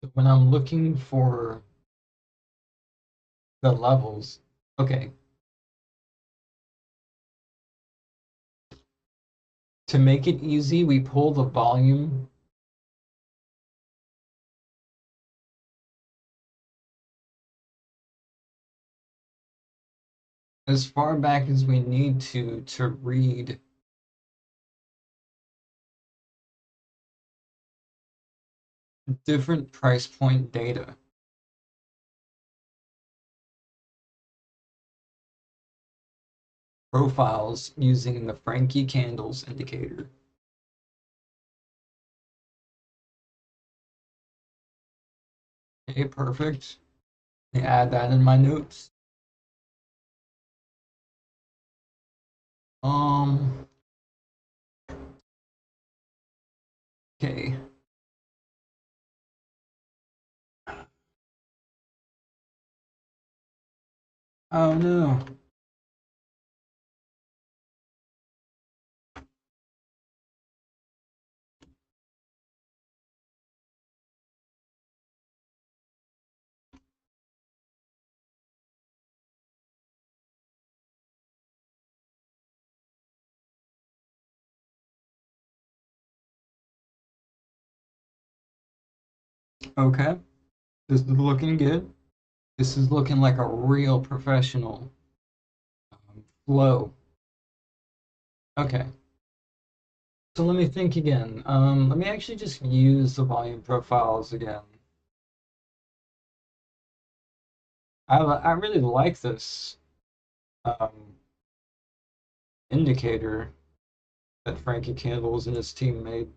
So when I'm looking for the levels, okay, to make it easy, we pull the volume as far back as we need to read different price point data. Profiles using the Frankie Candles indicator. Okay, perfect. I add that in my notes. Um, okay. Oh no. Okay. This is looking good. This is looking like a real professional flow. Okay. So let me think again. Let me actually just use the volume profiles again. I really like this um, indicator that Frankie Candles and his team made.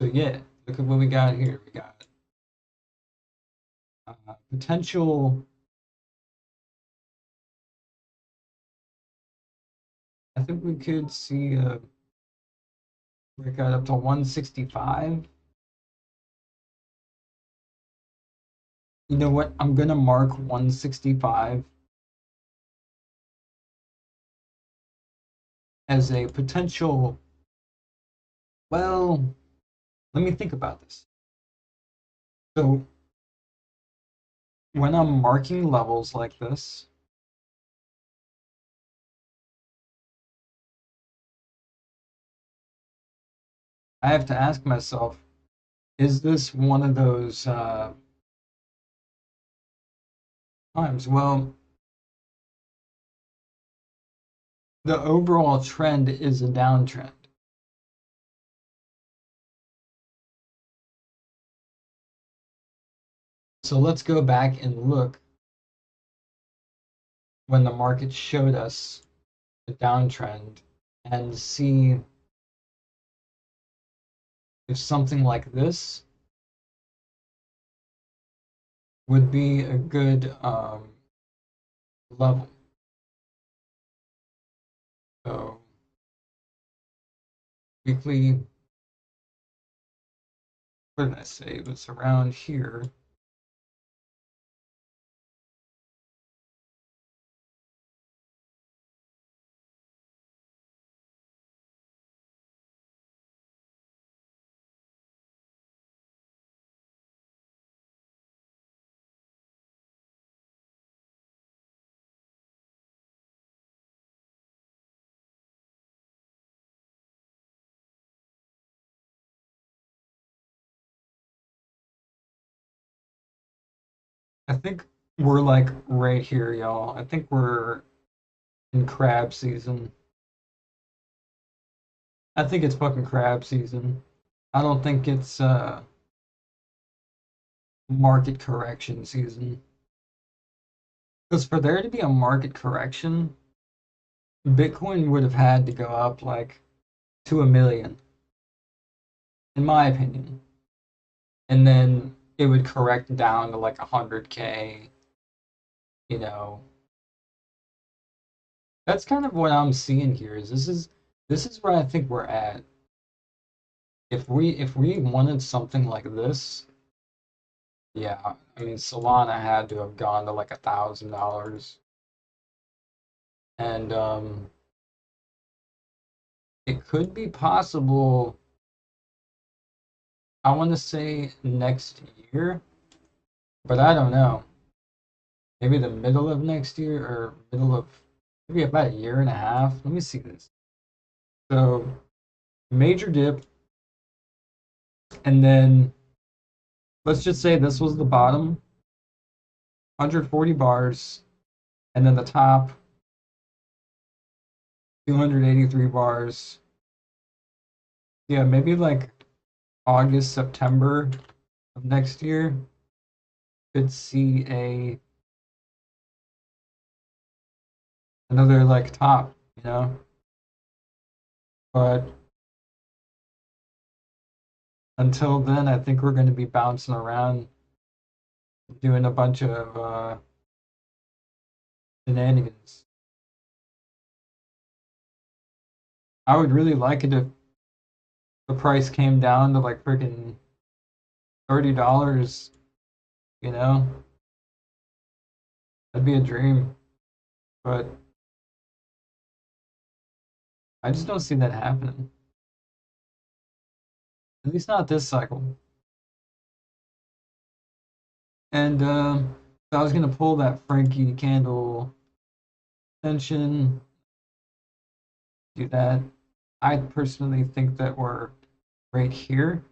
So yeah, look at what we got here. We got potential. I think we could see break out up to 165. You know what? I'm gonna mark 165 as a potential. Well, let me think about this. So when I'm marking levels like this, I have to ask myself, is this one of those times? Well, the overall trend is a downtrend. So let's go back and look when the market showed us a downtrend and see if something like this would be a good level. So weekly, what did I say? It was around here. I think we're like right here, y'all. I think we're in crab season. I think it's fucking crab season. I don't think it's market correction season. Because for there to be a market correction, Bitcoin would have had to go up like to 1 million, in my opinion. And then it would correct down to like 100K, you know. That's kind of what I'm seeing here. Is this is where I think we're at. If we wanted something like this, yeah, I mean Solana had to have gone to like $1,000, and it could be possible I want to say next year, but I don't know. Maybe the middle of next year or middle of maybe about a year and a half. Let me see this. So major dip, and then let's just say this was the bottom, 140 bars, and then the top, 283 bars. Yeah, maybe like August, September of next year could see a another like top, you know. But until then, I think we're going to be bouncing around, doing a bunch of shenanigans. I would really like it if the price came down to like freaking $30. You know, that'd be a dream. But I just don't see that happening. At least not this cycle. And I was gonna pull that Frankie candle extension, do that. I personally think that we're right here,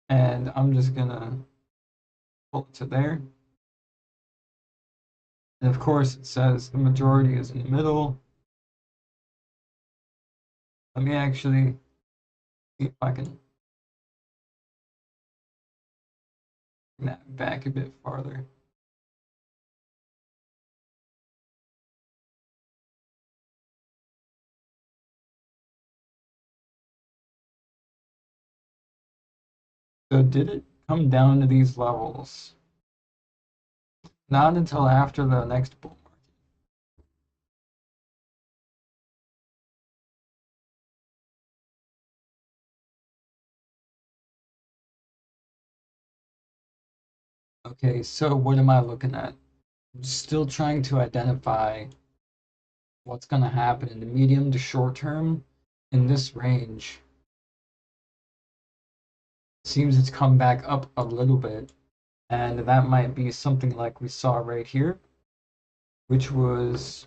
and I'm just gonna pull it to there. And of course, it says the majority is in the middle. Let me actually see if I can bring that back a bit farther. So did it come down to these levels? Not until after the next bull market. Okay, so what am I looking at? I'm still trying to identify what's going to happen in the medium to short term in this range. Seems it's come back up a little bit, and that might be something like we saw right here, which was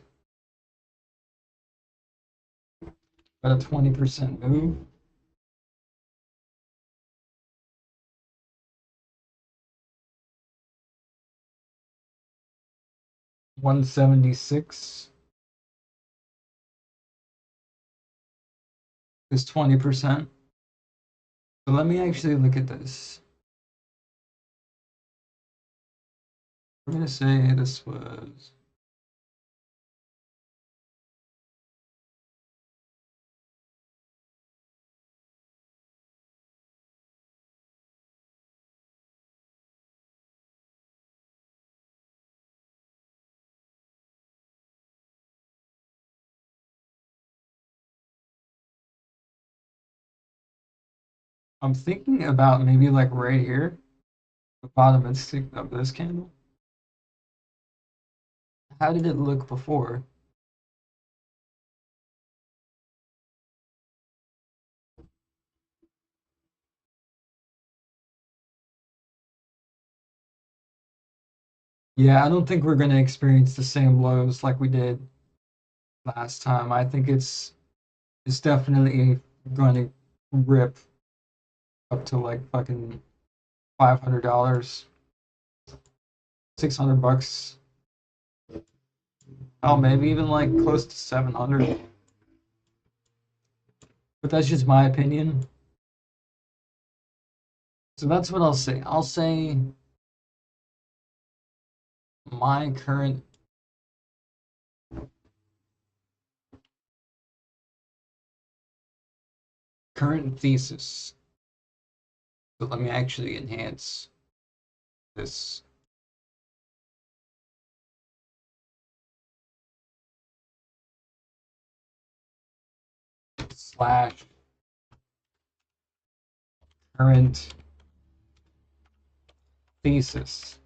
about a 20% move. $176 is 20%. So let me actually look at this. We're going to say this was I'm thinking about maybe like right here, the bottom of this candle. How did it look before? Yeah, I don't think we're going to experience the same lows like we did last time. I think it's definitely going to rip up to like fucking $500, $600. Oh, maybe even like close to 700. But that's just my opinion. So that's what I'll say. I'll say my current thesis. So let me actually enhance this. Slash current thesis.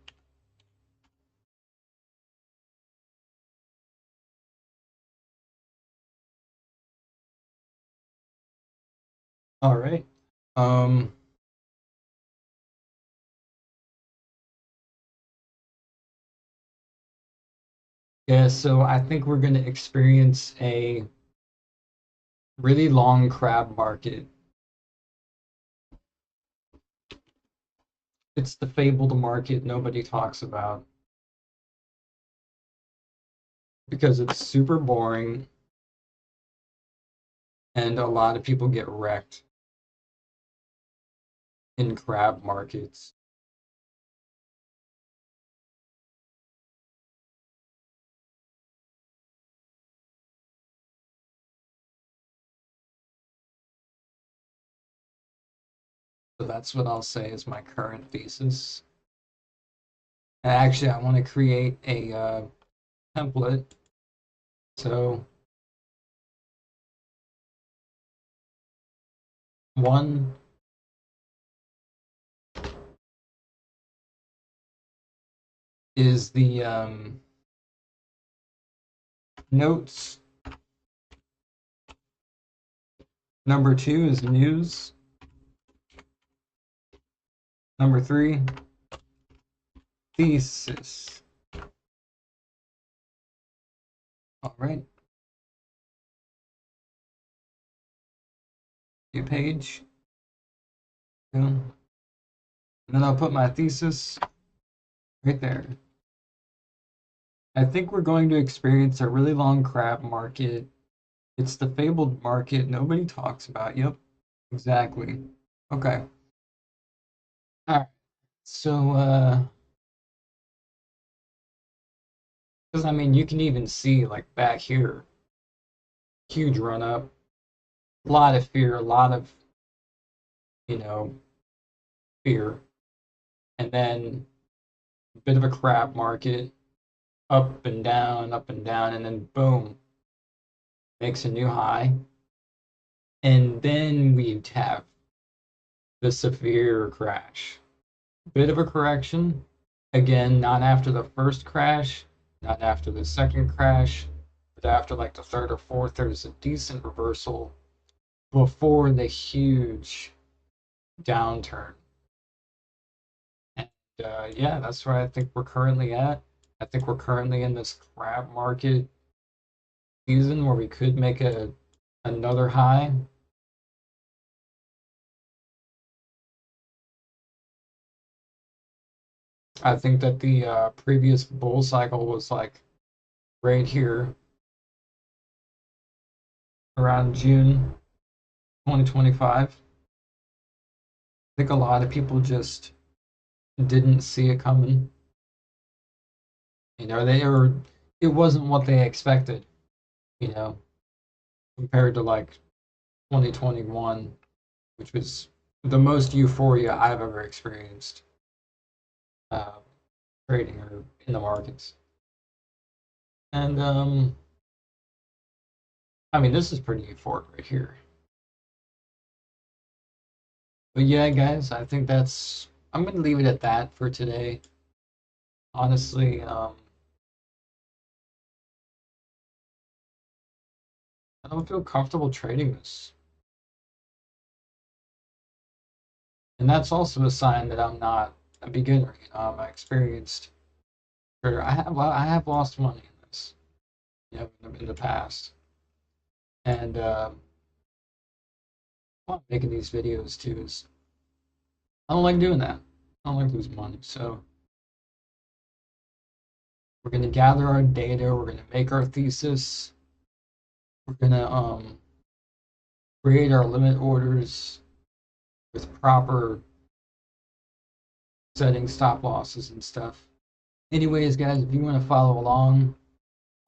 All right. Um, yeah, so I think we're going to experience a really long crab market. It's the fabled market nobody talks about because it's super boring and a lot of people get wrecked in crab markets. So that's what I'll say is my current thesis. And actually, I want to create a template. So one is the notes. Number two is news. Number three, thesis. All right, new page. Boom. And then I'll put my thesis right there. I think we're going to experience a really long crab market. It's the fabled market nobody talks about. Yep, exactly. Okay. All right. So, because I mean, you can even see like back here, huge run up, a lot of fear, a lot of, you know, fear, and then a bit of a crab market, up and down, and then boom, makes a new high. And then we have the severe crash. Bit of a correction. Again, not after the first crash, not after the second crash, but after like the third or fourth, there's a decent reversal before the huge downturn. And yeah, that's where I think we're currently at. I think we're currently in this crab market season where we could make another high. I think that the previous bull cycle was like right here around June 2025. I think a lot of people just didn't see it coming. You know, it wasn't what they expected, you know, compared to like 2021, which was the most euphoria I've ever experienced uh, trading or in the markets. And I mean, this is pretty euphoric right here. But yeah, guys, I think I'm gonna leave it at that for today. Honestly, I don't feel comfortable trading this, and that's also a sign that I'm not a beginner. You know, I'm an experienced trader. I have lost money in this, you know, in the past, and what I'm making these videos too is I don't like doing that. I don't like losing money. So we're gonna gather our data. We're gonna make our thesis. We're gonna create our limit orders with proper setting stop losses and stuff. Anyways, guys, if you want to follow along,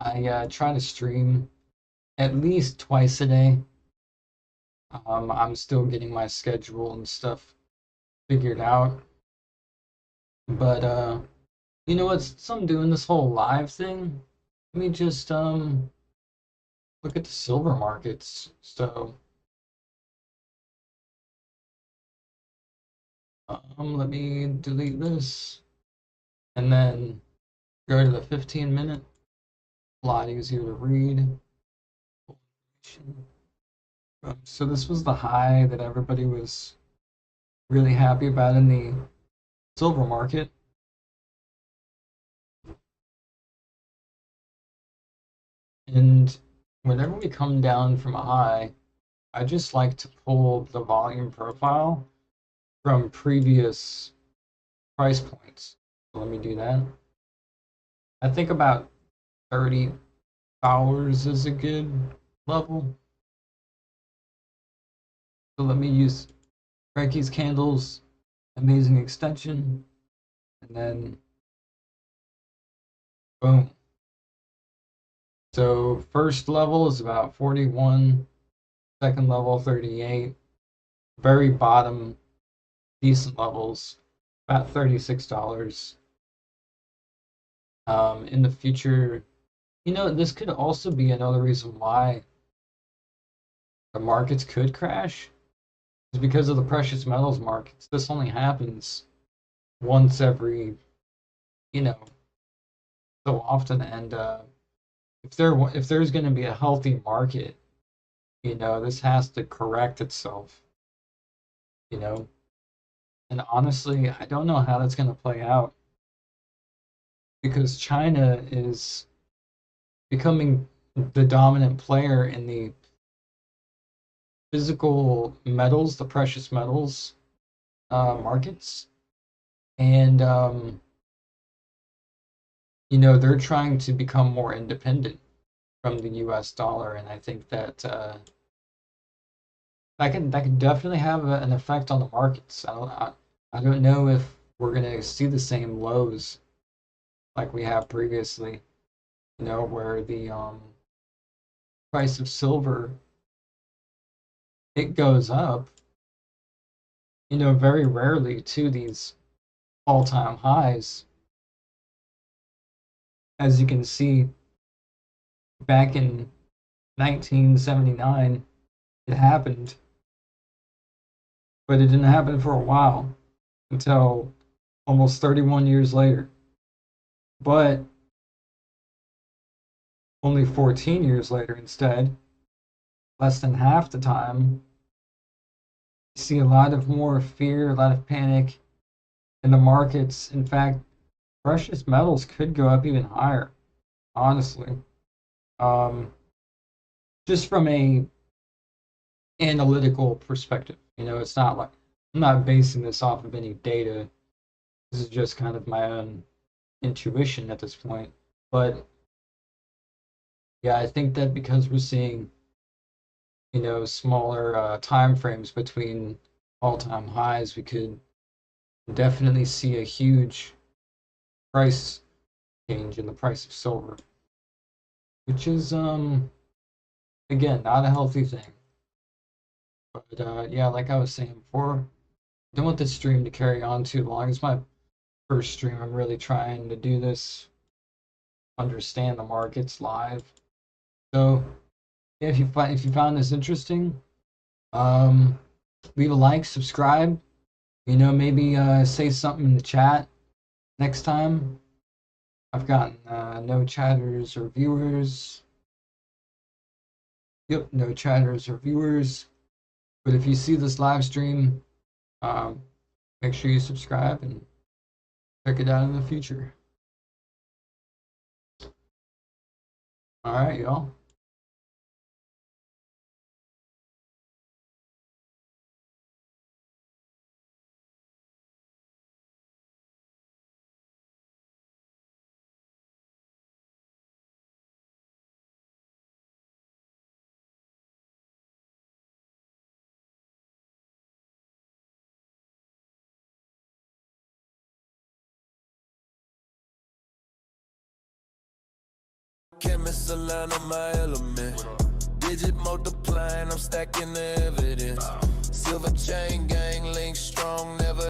I try to stream at least twice a day. I'm still getting my schedule and stuff figured out. But you know what? Since I'm doing this whole live thing, let me just look at the silver markets. So let me delete this and then go to the 15-minute. A lot easier to read. So this was the high that everybody was really happy about in the silver market. And whenever we come down from a high, I just like to pull the volume profile from previous price points. So let me do that. I think about $30 is a good level. So let me use Frankie's candles, amazing extension, and then boom. So first level is about 41, second level 38, very bottom decent levels about $36. In the future, this could also be another reason why the markets could crash, is because of the precious metals markets. This only happens once every, you know, so often, and if there's going to be a healthy market, this has to correct itself, you know. And honestly, I don't know how that's going to play out because China is becoming the dominant player in the physical metals, the precious metals markets, and they're trying to become more independent from the U.S. dollar, and I think that that can definitely have an effect on the markets. I don't know if we're gonna see the same lows like we have previously, where the price of silver it goes up, very rarely to these all-time highs. As you can see, back in 1979, it happened, but it didn't happen for a while until almost 31 years later. But only 14 years later, instead, less than half the time, you see a lot of more fear, a lot of panic in the markets. In fact, precious metals could go up even higher, honestly. Um, just from a analytical perspective, it's not like I'm not basing this off of any data. This is just kind of my own intuition at this point. But yeah, I think that because we're seeing, smaller time frames between all-time highs, we could definitely see a huge price change in the price of silver, which is again not a healthy thing. But yeah, like I was saying before, I don't want this stream to carry on too long. It's my first stream. I'm really trying to do this, understand the markets live. So if you found this interesting, leave a like, subscribe. Maybe say something in the chat next time. I've gotten no chatters or viewers. Yep, no chatters or viewers. But if you see this live stream, make sure you subscribe and check it out in the future. All right, y'all. Chemist, Solana, my element. Digit multiplying, I'm stacking the evidence. Silver chain gang link strong, never